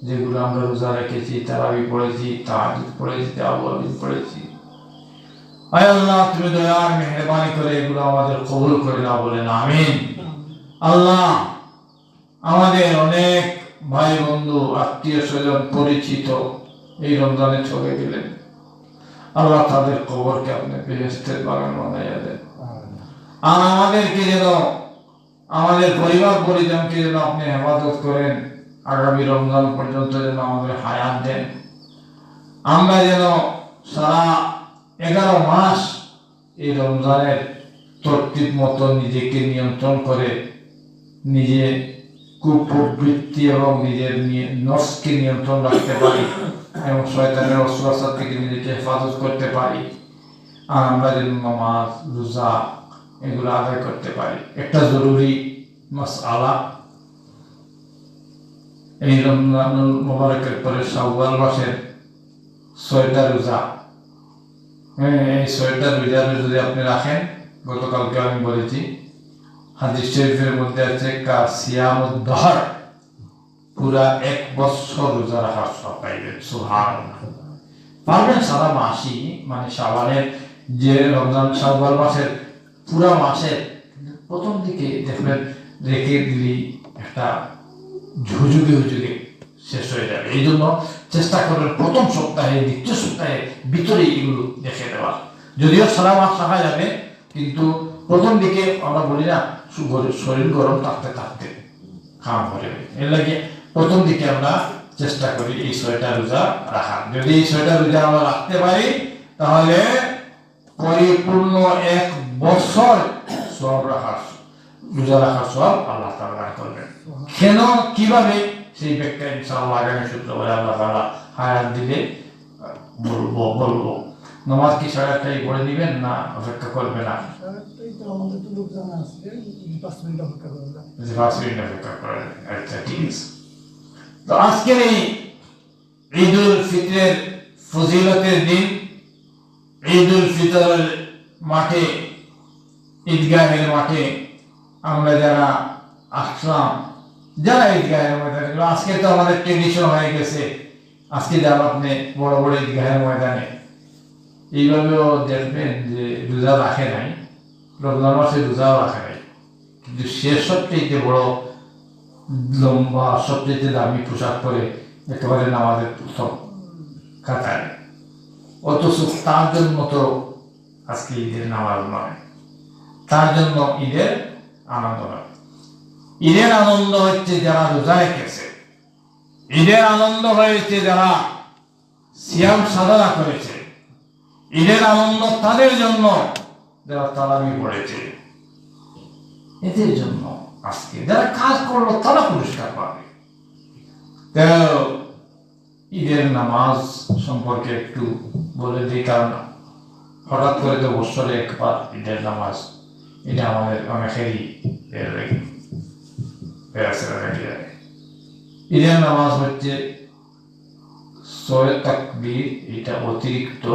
যেগুলো আমরা রোজা রেখেছি, তারাবি পড়েছি, তাহাজ্জুদ পড়েছি, তাওয়াবি পড়েছি, আয় আল্লাহ তুমি দয়ার মেহেরবানি করে এগুলো আমাদের কবুল করে নাও, বলেন আমিন। আল্লাহ আমাদের অনেক ভাই বন্ধু আত্মীয় স্বজন পরিচিত এই রমজানে চলে গেলেন, আল্লাহ তাদের কবরকে আপনি বেহেশতের বাগান বানাইয়া দেন। আর আমাদেরকে যেন, আমাদের পরিবার পরিজনকে যেন আপনি হেফাজত করেন, আগামী রমজান পর্যন্ত যেন আমাদের হায়াত দেন। আমরা যেন সারা 11 মাস এই রমজানের তরতিব মতো নিজেকে নিয়ন্ত্রণ করে, নিজে কুপ্রবৃত্তি এবং নিজের নফসকে নিয়ন্ত্রণ রাখতে পারি এবং শয়তানের ওয়াসওয়াসা থেকে নিজেকে হেফাজত করতে পারি। আর আমরা যেন নামাজ, রোজা এগুলো আদায় করতে পারি। একটা জরুরি মাসআলা, এই রমজানুল মুবারকের পরে শাওয়াল মাসের 6টা রোজা, এই 6টা রোজা যদি আপনি রাখেন, গতকালকে আমি বলেছি হাদিস শরীফের মধ্যে আছে কা সিয়ামুদ দহর, পুরা 1 বছর রোজা রাখার সব পাইবেন। সুবহানাল্লাহ। পারবেন সারা মাসই, মানে শাওয়ালের যে রমজান শাওয়াল মাসের পুরা মাসের প্রথম দিকে দেখবেন রেখে দিলি একটা ঝুঁঝুগে হুজুগে শেষ হয়ে যাবে। এই জন্য চেষ্টা করবেন প্রথম সপ্তাহে, দ্বিতীয় সপ্তাহে ভিতরে এগুলো দেখে দেওয়ার। যদিও সারা মাস রাখা যাবে, কিন্তু প্রথম দিকে আমরা বলি না শরীর গরম থাকতে থাকতে খাওয়া করে, এর লাগে প্রথম দিকে আমরা চেষ্টা করি এই 6টা রোজা রাখার। যদি এই 6টা রোজা আমরা রাখতে পারি তাহলে পরিপূর্ণ 1 বছর সব রাখার, রোজা রাখার সব আল্লাহ তাআলা করবেন। কেন, কিভাবে, সেই ব্যাখ্যা ইনশাআল্লাহ আগামী শুক্রবারে আল্লাহ তাআলা হায়াত দিলে বলবো। নামাজ কি 8:30 পড়ে দিবেন না অপেক্ষা করবে না? 8:30 তো আমাদের তো লোক জানা আছে, 5 মিনিট অপেক্ষা করবে। 5 মিনিট অপেক্ষা করে। আচ্ছা, ঠিক আছে। তো আজকের এই ঈদুল ফিতরের ফজিলতের দিন, ঈদুল ফিতরের মাঠে, ঈদগাহের মাঠে আমরা যারা আসলাম, যারা ঈদগাহের ময়দানে, আজকে তো আমাদের ট্রেডিশন হয়ে গেছে, আজকে যারা আপনি বড় বড় ঈদগাহের ময়দানে, এইভাবেও দেখবেন যে রোজা রাখে নাই, রমজান মাসে রোজাও রাখে নাই, কিন্তু সে সবচেয়ে বড় লম্বা সবচেয়ে দামি পোশাক পরে একেবারে নামাজের প্রথম কাতারে, অথচ তার জন্য তো আজকে ঈদের নামাজ নয়, তার জন্য ঈদের আনন্দ নয়। ঈদের আনন্দ হচ্ছে যারা রোজা রেখেছে, ঈদের আনন্দ হয়েছে যারা সিয়াম সাধনা করেছে, ঈদের আনন্দ তাদের জন্য যারা তারাবি পড়েছে, এদের জন্য আজকে যারা কাজ করলো তারা পুরস্কার পাবে। তো ঈদের নামাজ সম্পর্কে একটু বলে দিই, কারণ হঠাৎ করে তো বছরে একবার ঈদের নামাজ, এটা আমাদের অনেকেরই ঈদের নামাজ হচ্ছে 6 তাকবীর, এটা অতিরিক্ত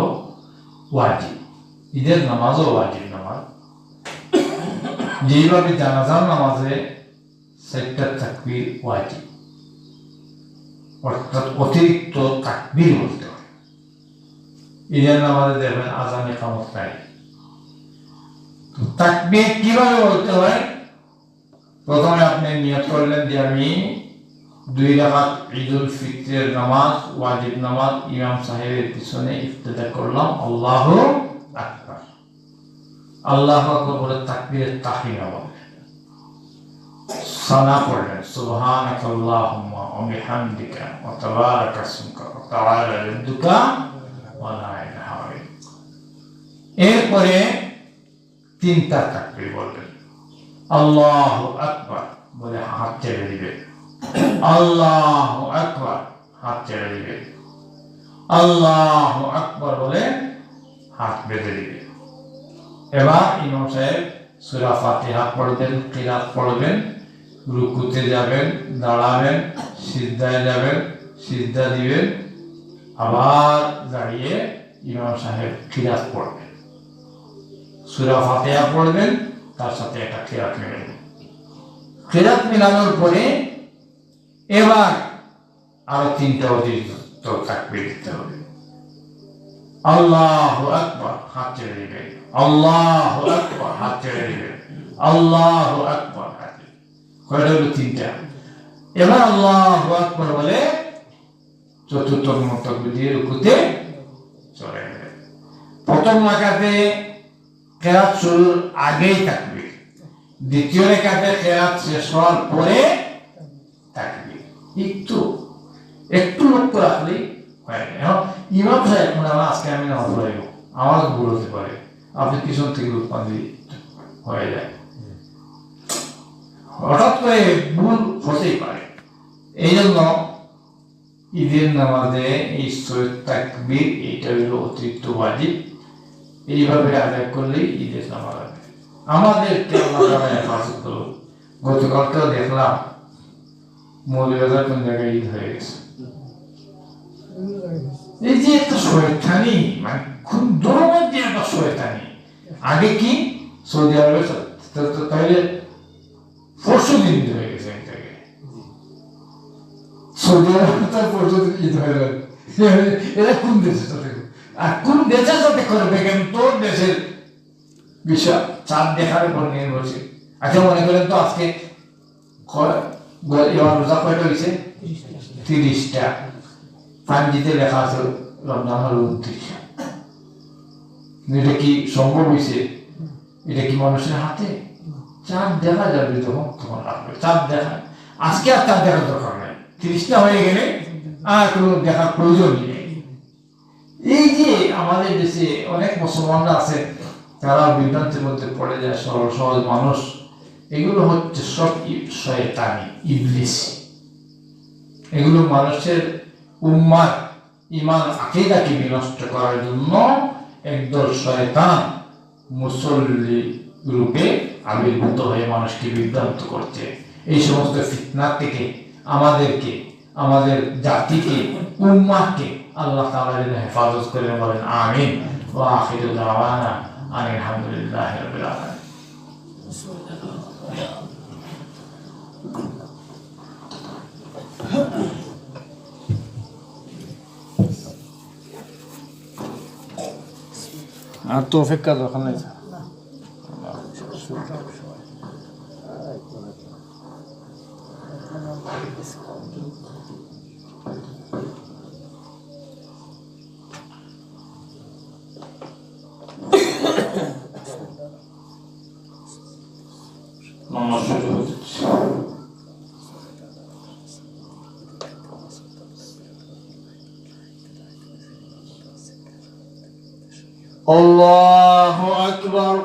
ওয়াজিব। ঈদের নামাজও ওয়াজিব নামাজ, যেইভাবে জানাজার নামাজে 7টা তাকবীর ওয়াজিব, অর্থাৎ অতিরিক্ত তাকবীর বলতে হয়। ঈদের নামাজে দেখবেন আযান ইকামত নাই। তাকবীর কিভাবে বলতে হয়? প্রথমে আপনি নিয়ত করলেন যে আমি 2 রাকাত ঈদুল ফিতরের নামাজ, ওয়াজিব নামাজ, ইমাম সাহেবের পিছনে ইফতেদা করলাম, আল্লাহু আকবার। আল্লাহু আকবার বলে তাকবীরের তাহরিমা বলে সানা পড়লেন, সুবহানাকাল্লাহুম্মা ওয়া বিহামদিকা ওয়া তাবারাকা ইসমুকা ওয়া তাআলা জাদ্দুকা ওয়া লা ইলাহা ইল্লাল্লাহ। এরপরে 3টা তাকবীর বলবেন, আল্লাহু আকবার বলে হাত ছেড়ে দিবেন, আল্লাহু আকবার হাত ছেড়ে দিবেন, আল্লাহু আকবার বলে হাত বেঁধে দিবেন। এবার ইমাম সাহেব সূরা ফাতিহা পড়বেন, কিরাত পড়বেন, রুকুতে যাবেন, দাঁড়াবেন, সিজদায় যাবেন, সিজদা দিবেন, আবার দাঁড়িয়ে ইমাম সাহেব কিরাত পড়বেন, সূরা ফাতিহা পড়বেন, তার সাথে একটা কিরাত মিলাবেন। কিরাত মিলানোর পরে এবার আরো 3টা অতিরিক্ত তাকবীর দিতে হবে। আল্লাহু আকবার হাত ছেড়ে দিবেন, আল্লাহু আকবার হাত ছেড়ে দিবেন, আল্লাহু আকবার হাত। কয়টা হলো? 3টা। এবার আল্লাহু আকবার বলে 4র্থ তাকবীর দিয়ে রুকুতে চলে গেলেন। প্রথম রাকাতে কিরাত শুরুর আগেই তাকবীর, দ্বিতীয় রাকাতে কিরাত শেষ হওয়ার পরে তাকবীর। একটু লক্ষ্য রাখলেই হয়। এখন ইমাম সাহেব আজকে আমি নামাজ পড়াইব, আমার ভুল হতে পারে, আপনি পিছন থেকে উৎপাদি হয়ে যায়, হঠাৎ করে ভুল হতেই পারে। এই জন্য ঈদের নামাজে এই 6 তাকবীর, এইটা হলো অতিরিক্ত ওয়াজিব। এইভাবে আদায় করলেই ঈদের নামাজ হবে। আমাদেরকে আল্লাহ তাআলা হেফাজত করুন। গতকালকেও দেখলাম মৌলভীবাজার কোন জায়গায় ঈদ হয়ে গেছে। এই যে একটা শয়তানি, মানে খুব দরবার দিয়ে একটা শয়তানি। আগে কি সৌদি আরবে তাহলে 400 দিন ঈদ হয়ে গেছে, সৌদি আরবে তার 400 দিন ঈদ হয়ে গেল। এরা কোন দেশে সাথে, আর কোন দেশের সাথে করবে? কেন তোর দেশের বিষয় চাঁদ দেখার উপর নির্ভরশীল। আচ্ছা, মনে করেন তো আজকে রোজা কয়টা হয়েছে? 30টা। পাঞ্জিতে লেখা আছে রমজান হল 29। এটা কি সম্ভব হয়েছে? এটা কি মানুষের হাতে? চাঁদ দেখা যাবে যখন তখন রাখবে। চাঁদ দেখা, আজকে আর চাঁদ দেখার দরকার নাই, 30টা হয়ে গেলে আর কোনো দেখার প্রয়োজনই নেই। এই যে আমাদের দেশে অনেক মুসলমানরা আছে, তারা বিভ্রান্তির মধ্যে পড়ে যায়, সরল সহজ মানুষ। এগুলো হচ্ছে সব শয়তানি, ইবলিস। এগুলো মানুষের উম্মার ঈমান আকীদাকে বিনষ্ট করার জন্য একদল শয়তান মুসল্লি রূপে আবির্ভূত হয়ে মানুষকে বিভ্রান্ত করছে। এই সমস্ত ফিতনা থেকে আমাদেরকে, আমাদের জাতিকে, উম্মাহকে আল্লাহ তাআলা যেন হেফাজত করে, বলেন আমিন। ওয়া আখিরু দাওয়ানা আনিল হামদুলিল্লাহি রাব্বিল আলামিন। আর তো অপেক্ষা দরকার নাই। আল্লাহু আকবার।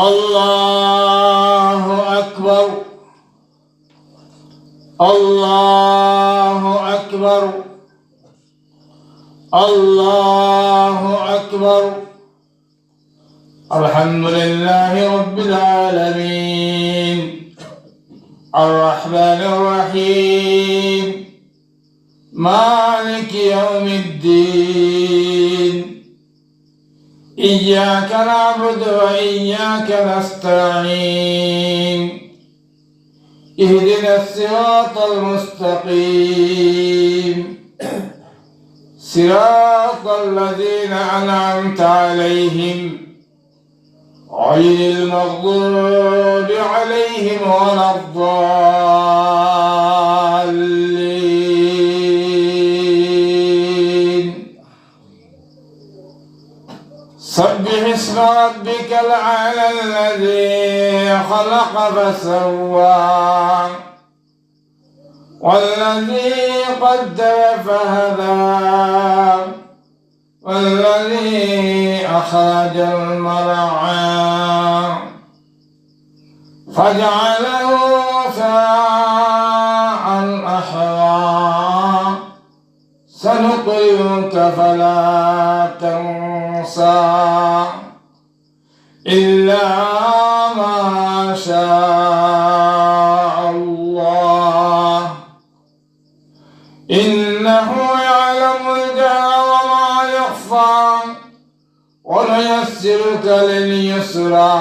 আল্লাহু আকবার। আল্লাহু আকবার। আল্লাহু আকবার। আলহামদুলিল্লাহি রাব্বিল আলামিন। الرحمن الرحيم مالك يوم الدين إياك نعبد وإياك نستعين اهدنا الصراط المستقيم صراط الذين أنعمت عليهم غير المغضوب عليهم ولا الضالين. سبح اسم ربك الأعلى الذي خلق فسوى والذي قدر فهدى والذي أخرج المرعى فجعله غثاء أحوى سنقرئك فلا تنسى إلا ما شاء الله إنه يعلم الجهر وما يخفى ونيسرك لليسرى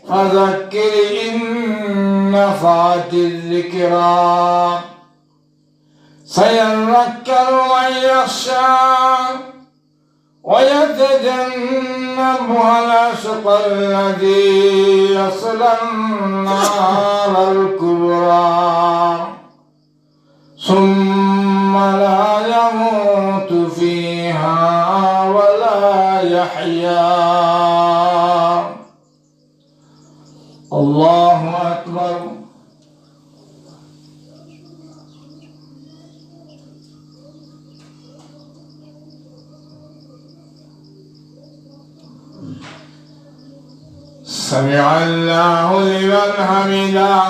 فذكر إن نفعت الذكرى سيذكر من يخشى ويتجنبها الأشقى الذي يصلى النار الكبرى ثم لا يموت فيها ولا يحيا. الله أكبر. سمع الله لمن حمده.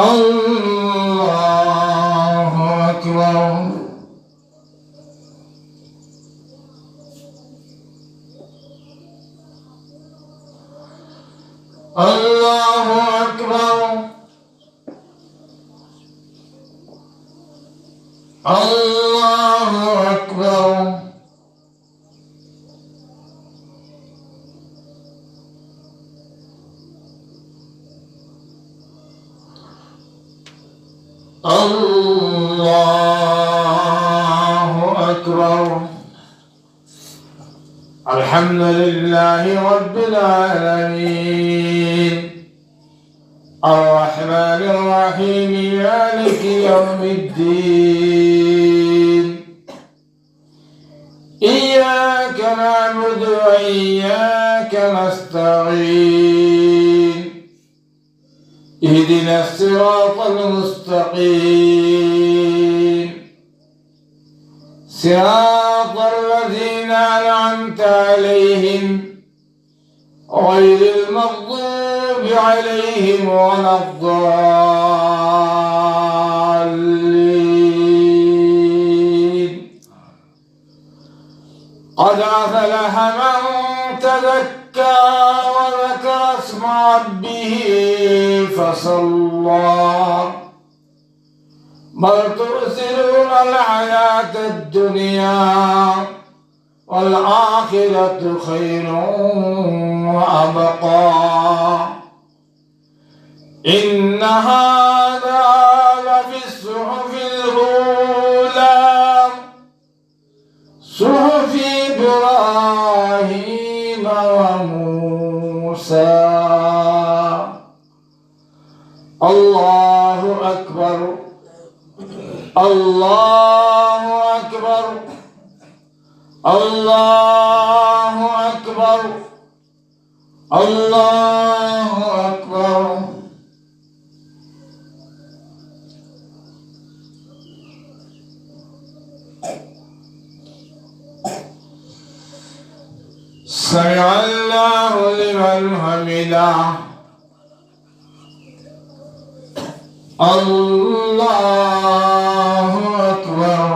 الله أكبر. الله أكبر. الله أكبر. الله أكبر. الحمد لله رب العالمين الرحمن الرحيم مالك يوم الدين إياك نعبد وإياك نستعين اهدنا الصراط المستقيم صراط الذين أنعمت عليهم غير المغضوب عليهم ولا الضالين. قد أفلح من تزكى وذكر اسم ربه فصلى بل تؤثرون الحياة الدنيا والآخرة خير وأبقى إن هذا لفي الصحف الأولى صحف إبراهيم وموسى. الله أكبر الله أكبر الله أكبر الله أكبر. سمع الله لمن حمده. الله أكبر.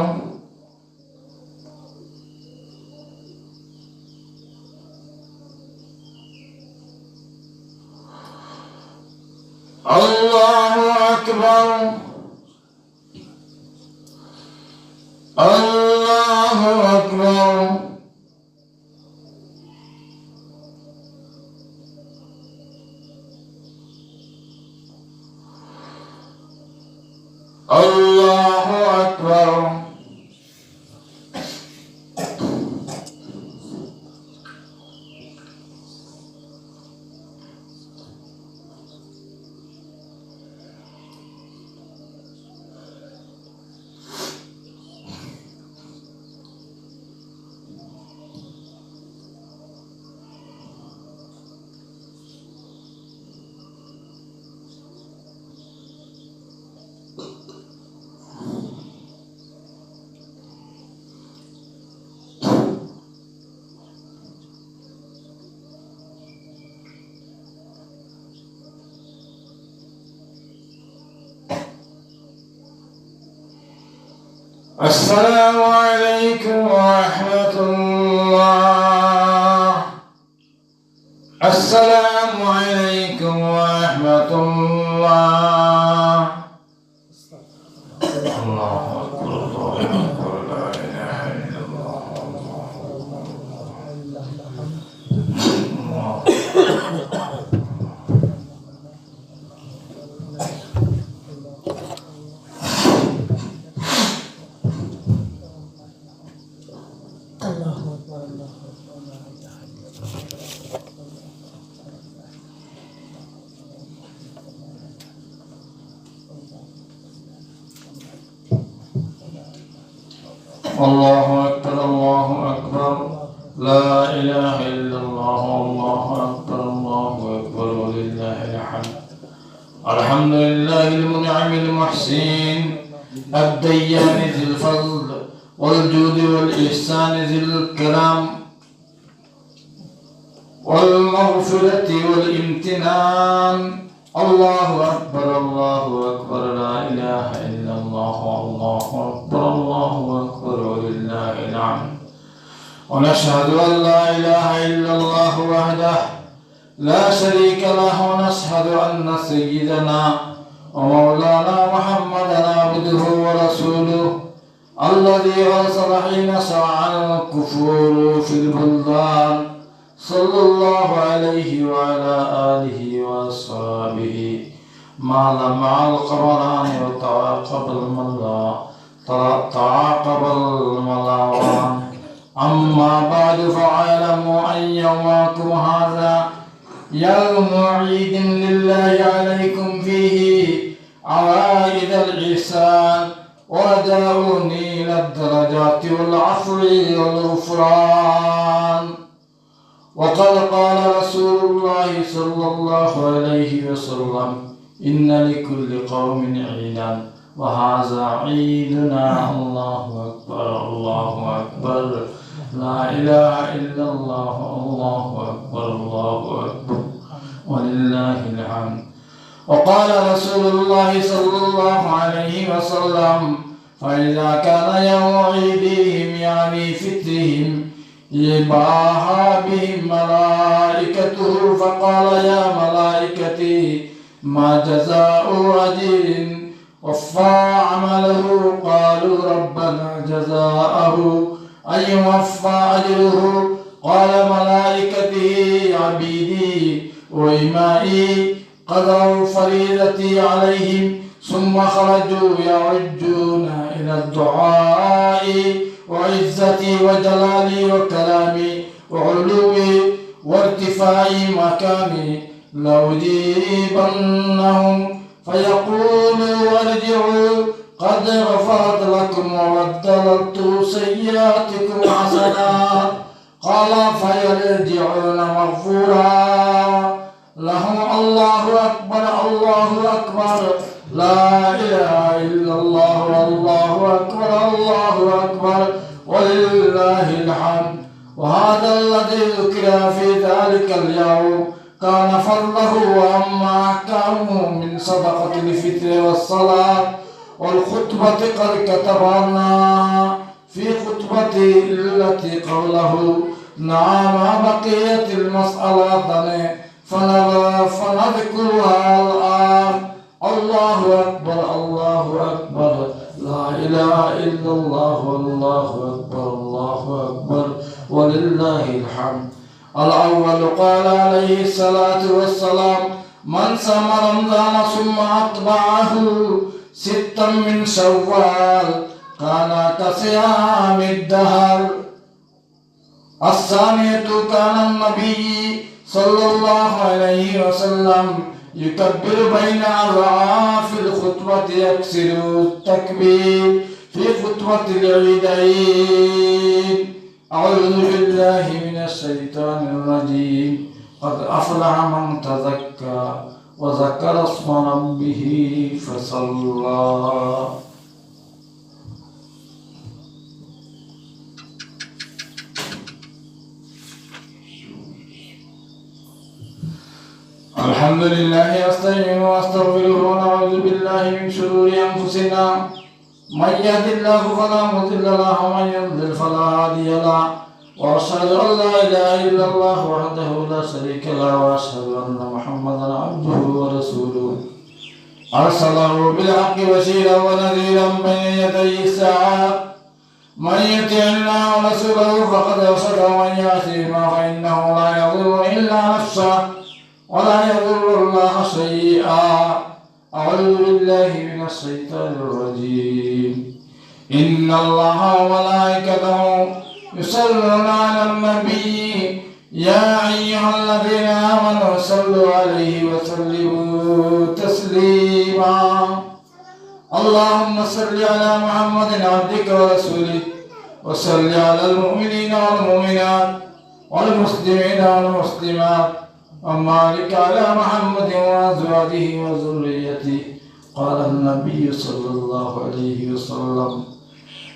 الله أكبر. الله أكبر. الله أكبر. السلام عليكم ورحمة الله. السلام عليكم ورحمة الله. الله أكبر الله أكبر لا إله إلا الله. الله أكبر الله أكبر لا إله إلا الله. الله أكبر الله أكبر ولله الحمد. الحمد لله المنعم المحسن الديان ذي الفضل والجود والإحسان ذي الكرام والمغفرة والامتنان. الله أكبر الله أكبر لا إله إلا الله. الله أكبر الله أكبر ولله الحمد. ونشهد أن لا إله إلا الله وحده لا شريك له. ونشهد أن سيدنا ومولانا محمدا عبده ورسوله الذي أرسل حين شرع الكفور في البلدان صلى الله عليه وعلى آله وأصحابه ما لمع القمران وتعاقب الملاوان. أما بعد فاعلموا أن يومكم هذا يوم عيد لله عليكم فيه عوائد الإحسان ورجاؤني إلى الدرجات والعفو والغفران. وقد قال رسول الله صلى الله عليه وسلم إن لكل قوم عيدا وهذا عيدنا. الله أكبر الله أكبر لا إله إلا الله الله أكبر الله أكبر ولله الحمد. وقال رسول الله صلى الله عليه وسلم فإذا كان يوم عيدهم يعني فطرهم يباهى بهم ملائكته فقال يا ملائكتي ما جزاء أجير وفى عمله قالوا ربنا جزاءه أن يوفى أجره قال ملائكته عبيدي وإمائي قضوا فريضتي عليهم ثم خرجوا يعجون إلى الدعاء وعزتي وجلالي وكلامي وعلوي وارتفاع مكاني لأجيبنهم فيقولوا ارجعوا قد غفرت لكم وبدلت سيئاتكم حسنات قال فيرجعون مغفورا لهم الله أكبر الله أكبر لا إله إلا الله والله أكبر الله أكبر ولله الحمد. وهذا الذي ذكر في ذلك اليوم كان فضله وأما أحكامه من صدقة الفطر والصلاة والخطبة قد كتبنا في خطبتي التي قوله نعم بقية المسألة فنذكرها الآن. الله أكبر الله أكبر لا إله إلا الله والله أكبر الله أكبر ولله الحمد. الأول قال عليه الصلاة والسلام من صام رمضان ثم أتبعه ستا من شوال كان كصيام الدهر. الثانية كان النبي صلى الله عليه وسلم يكبر بين أضعاف الخطبة يكسر التكبير في خطبة العيدين. أعوذ بالله من الشيطان الرجيم قد أفلح من تزكى وذكر اسم ربه فصلى. الحمد لله أستعين وأستغفره ونعوذ بالله من شرور أنفسنا من يهد الله فلا مضل له ومن يضلل فلا هادي له وأشهد أن لا إله إلا الله وحده لا شريك له وأشهد أن محمدا عبده ورسوله أرسله بالحق بشيرا ونذيرا بين يدي الساعة. من يطع الله ورسوله فقد رشد ومن يعصهما فإنه لا يضر إلا نفسه ولا يضر الله شيئا. أعوذ بالله من الشيطان الرجيم إن الله وملائكته يصلون على النبي يا أيها الذين آمنوا صلوا عليه وسلموا تسليما. اللهم صل على محمد عبدك ورسولك وصل على المؤمنين والمؤمنات والمسلمين والمسلمات وبارك على محمد وأزواجه وذريته. قال النبي صلى الله عليه وسلم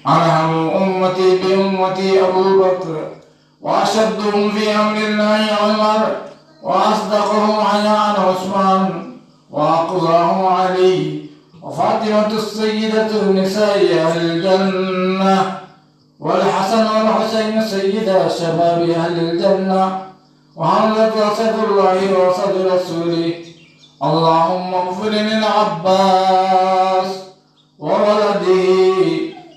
أرحم أمتي بأمتي أبو بكر وأشدهم في أمر الله عمر وأصدقهم حياء عثمان وأقضاهم علي وفاطمة السيدة نساء أهل الجنة والحسن والحسين سيدا شباب أهل الجنة وحمزة أسد الله وأسد رسوله. اللهم اغفر للعباس وولده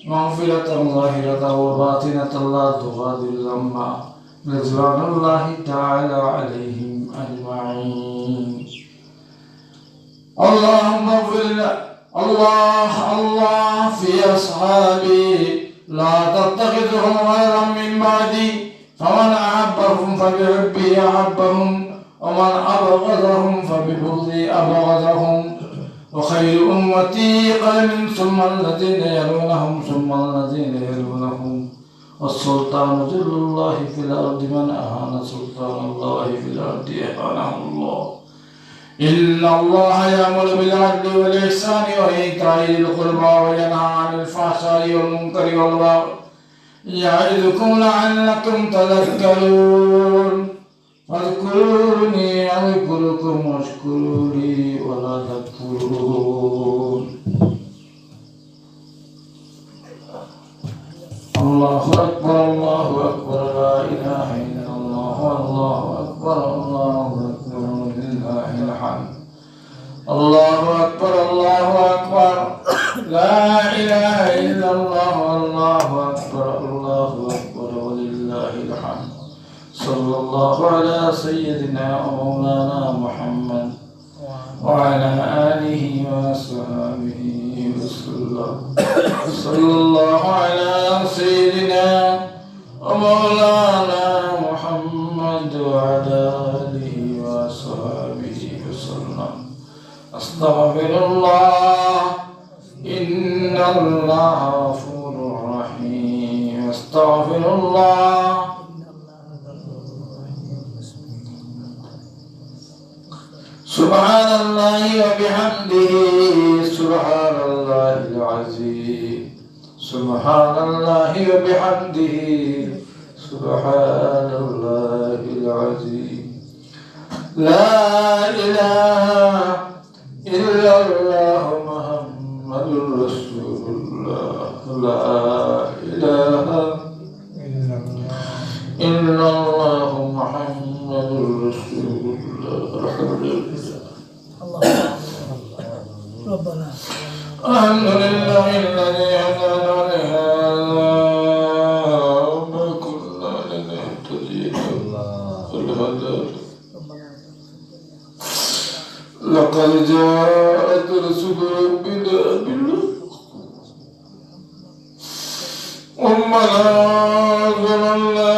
مغفرة ظاهرة وباطنة لا تغادر ذنبا رضوان الله تعالى عليهم أجمعين. اللهم اغفر الله في أصحابي لا تتخذهم غيرا من بعدي فمن أحبهم فبحبي أحبهم ومن أبغضهم فببغضي أبغضهم. وخير أمتي قرن ثم الذين يلونهم ثم الذين يلونهم. والسلطان ذل الله في الأرض من أهان سلطان الله في الأرض أهانه الله. إن الله يأمر بالعدل والإحسان وإيتاء ذي القربى وينهى عن الفحشاء والمنكر والبغي يعظكم لعلكم تذكرون فاذكروني أذكركم واشكروا لي ولا تكفرون. الله أكبر الله أكبر لا إله إلا الله الله أكبر الله أكبر ولله الحمد. الله أكبر الله أكبر لا إله إلا الله الله أكبر ولله الحمد. صلى الله على سيدنا ومولانا محمد وعلى آله وصحبه وسلم. صلى الله على سيدنا ومولانا محمد وعلى آله وصحبه وسلم. أستغفر الله إن الله غفور رحيم. أستغفر الله سبحان الله وبحمده سبحان الله العظيم. سبحان الله وبحمده سبحان الله العظيم. لا إله إلا الله محمد رسول الله. لا إله إلا الله محمد رسول الله. الحمد لله ربنا الحمد لله الذي هدانا لهذا وما كنا لنهتدي لولا لقد جاءت رسل ربنا بالحق ثم لا ظلمنا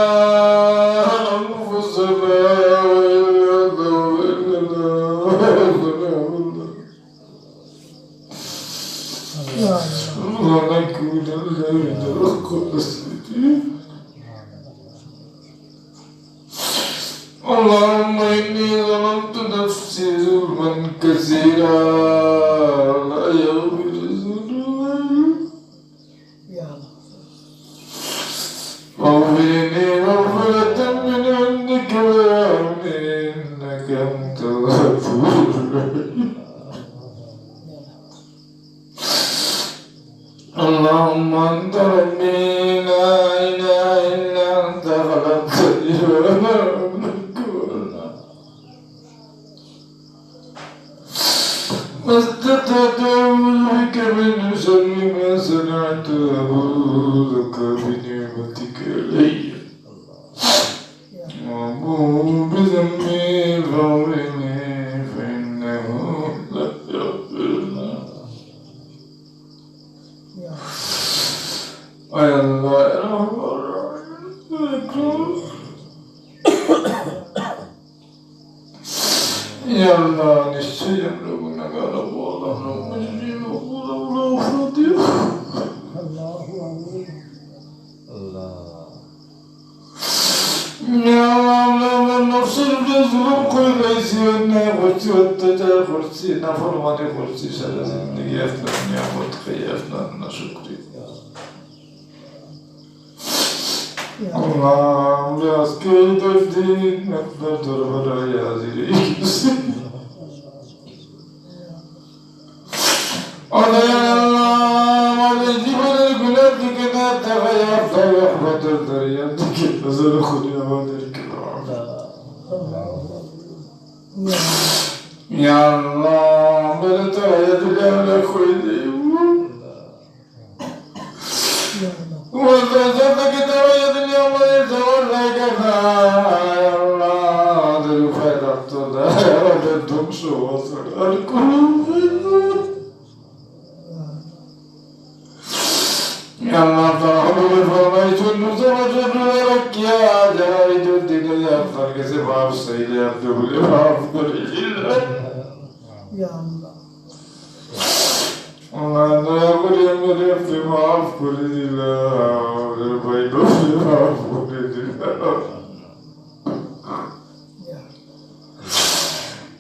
أنفسنا ونكون من القاسطين. اللهم إني ظلمت نفسي ظلما كثيرا لا يغفر الذنوب واغفر لي مغفرة من عندك وارحمني إنك أنت الغفور الرحيم. اللهم أنت ربي لا إله إلا أنت خلقتني وأنا عبدك ما استطعت أعوذ بك من شر ما صنعت أعوذ بك بنعمتك علي وأبوء بذنبي فاغفر لي فإنه لا يغفر يا الله يا رحمن الرحيم. يا الله نشهد أنك على الله المجيد وقول فاتحة. يا الله من نفس الجزر كل سيدنا خرسي والتجار خرسي نفر ماني خرسي شر زندگی افنان نعمت خی افنان نشکری. اللهم بأسكيد الدين نقدر تربر يا زيري يا الله والجبل القلب كنا تغير فيحبط الدريان تكيب نزل خلي أمادر الكرام. يا الله بلت يد الأولى خيدي وزادك تويد اليوم يزور لك يا الله ذل خيرات الله ردتم شو وصل القلوب يا الله تعالى فرميت النزول جبرك يا جاهد الدين يا فرق سباب السيد يا عبد الله يا الله الله يقول يا مريم في معاف كل الله البيض في معاف كل الله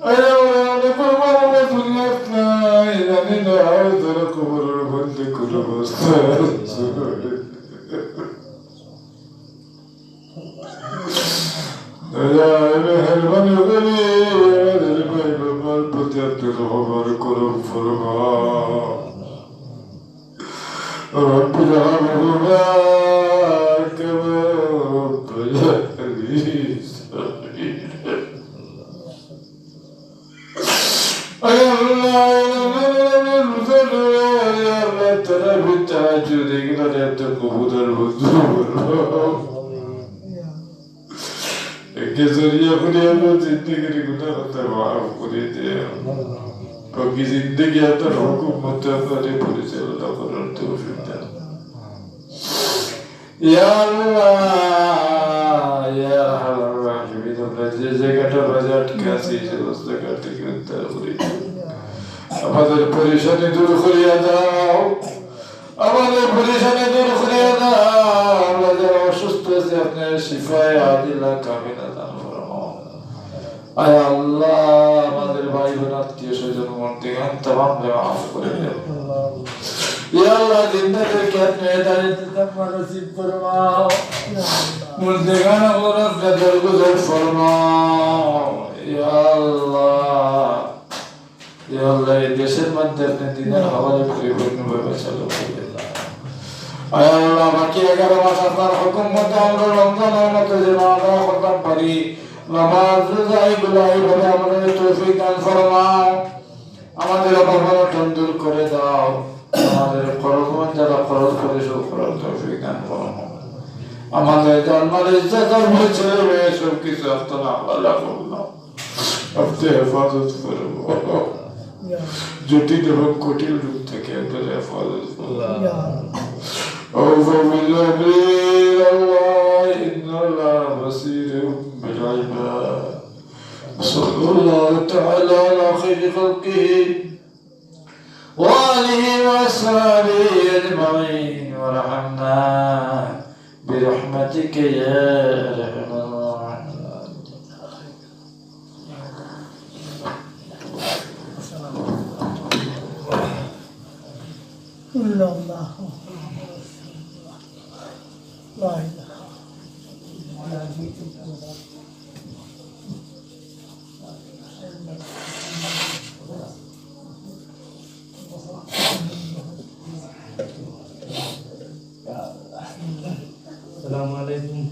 أيوة لكل مرة الأثناء إذا ننهى تركب الربط كل مستاذ প্রতি আপনি রহমান করুন ফরমা رب ارحمهما كما ربياني صغيرا يا الله ترى بالتهجد يقدر يبدأ قبول المظلوم के जरिए खुद अपनी जिंदगी गुनाह करता माफ कर दे बाकी जिंदगी आता हुकूमत हमारे परिचालना करने तौफीक दे या अल्लाह या रहमान रहीम अपने जगह का बजट कैसी है उस जगह तक अंतर करी हमारे परेशानी दूर करिए दाओ हमारे परेशानी दूर करिए दाओ अल्लाह অসুস্থ से अपने शिफाए आदिला कामिला दान फरमाओ आय अल्लाह हमारे भाई बहन आत्मीय स्वजन मुर्तिगान तमाम ने माफ कर दे या अल्लाह जिंदगी के अपने हिदायत तक नसीब फरमाओ मुर्तिगान और गदर गुजर फरमाओ या अल्लाह ये देशेर मध्य अपने दिনের हवाले পরিপূর্ণভাবে চালু করে আয় আল্লাহ বাকি 11 মাস আপনার হুকুম মতে আমরা রমজানের মতো যে আমরা করতে পারি নামাজ রোজা এগুলো এইভাবে আমাদের তৌফিক দান ফরমাও আমাদের অভাব দূর করে দাও আমাদের খরচ যারা খরচ করে সব করার তৌফিক দান ফরমাও আমাদের জান্নাত ইজ্জত আর ছেলে মেয়ে সব কিছু আপনারা আল্লাহ করুন আপনি হেফাজত ফরমাও জটিল এবং কঠিন রূপ থেকে আপনারা হেফাজত ফরমাও أعوذ بالله من الله إن الله بصير بالعباد صلى الله تعالى على خير خلقه وآله وأصحابه أجمعين وارحمنا برحمتك يا أرحم الراحمين إلا الله لا إله إلا الله السلام عليكم.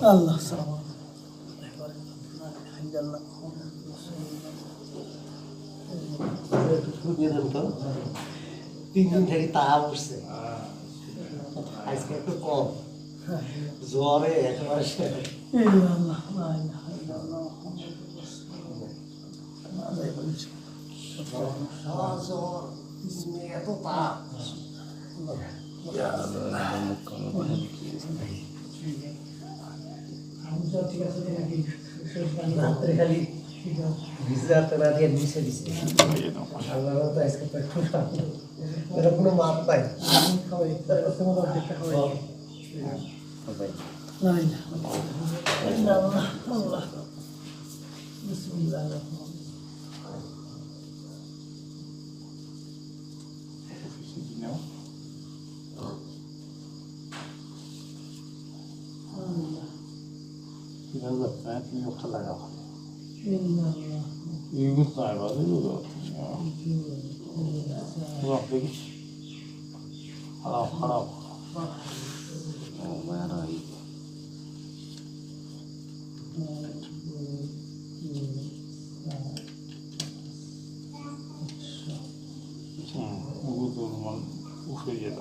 الله سلام তিন দিন থেকে তাহা উঠছে আজকে একটু কম জ্বরে একেবারে إلا الله لا إله إلا الله জ্বর এত তাপ রাত্রে খালি ভিজে রাত দিয়ে নিচে দিচ্ছে আল্লাহ তো আজকে একটু এটা কোনো মাপ পাই لا إله إلا الله الله بسم الله الرحمن উঠে যেত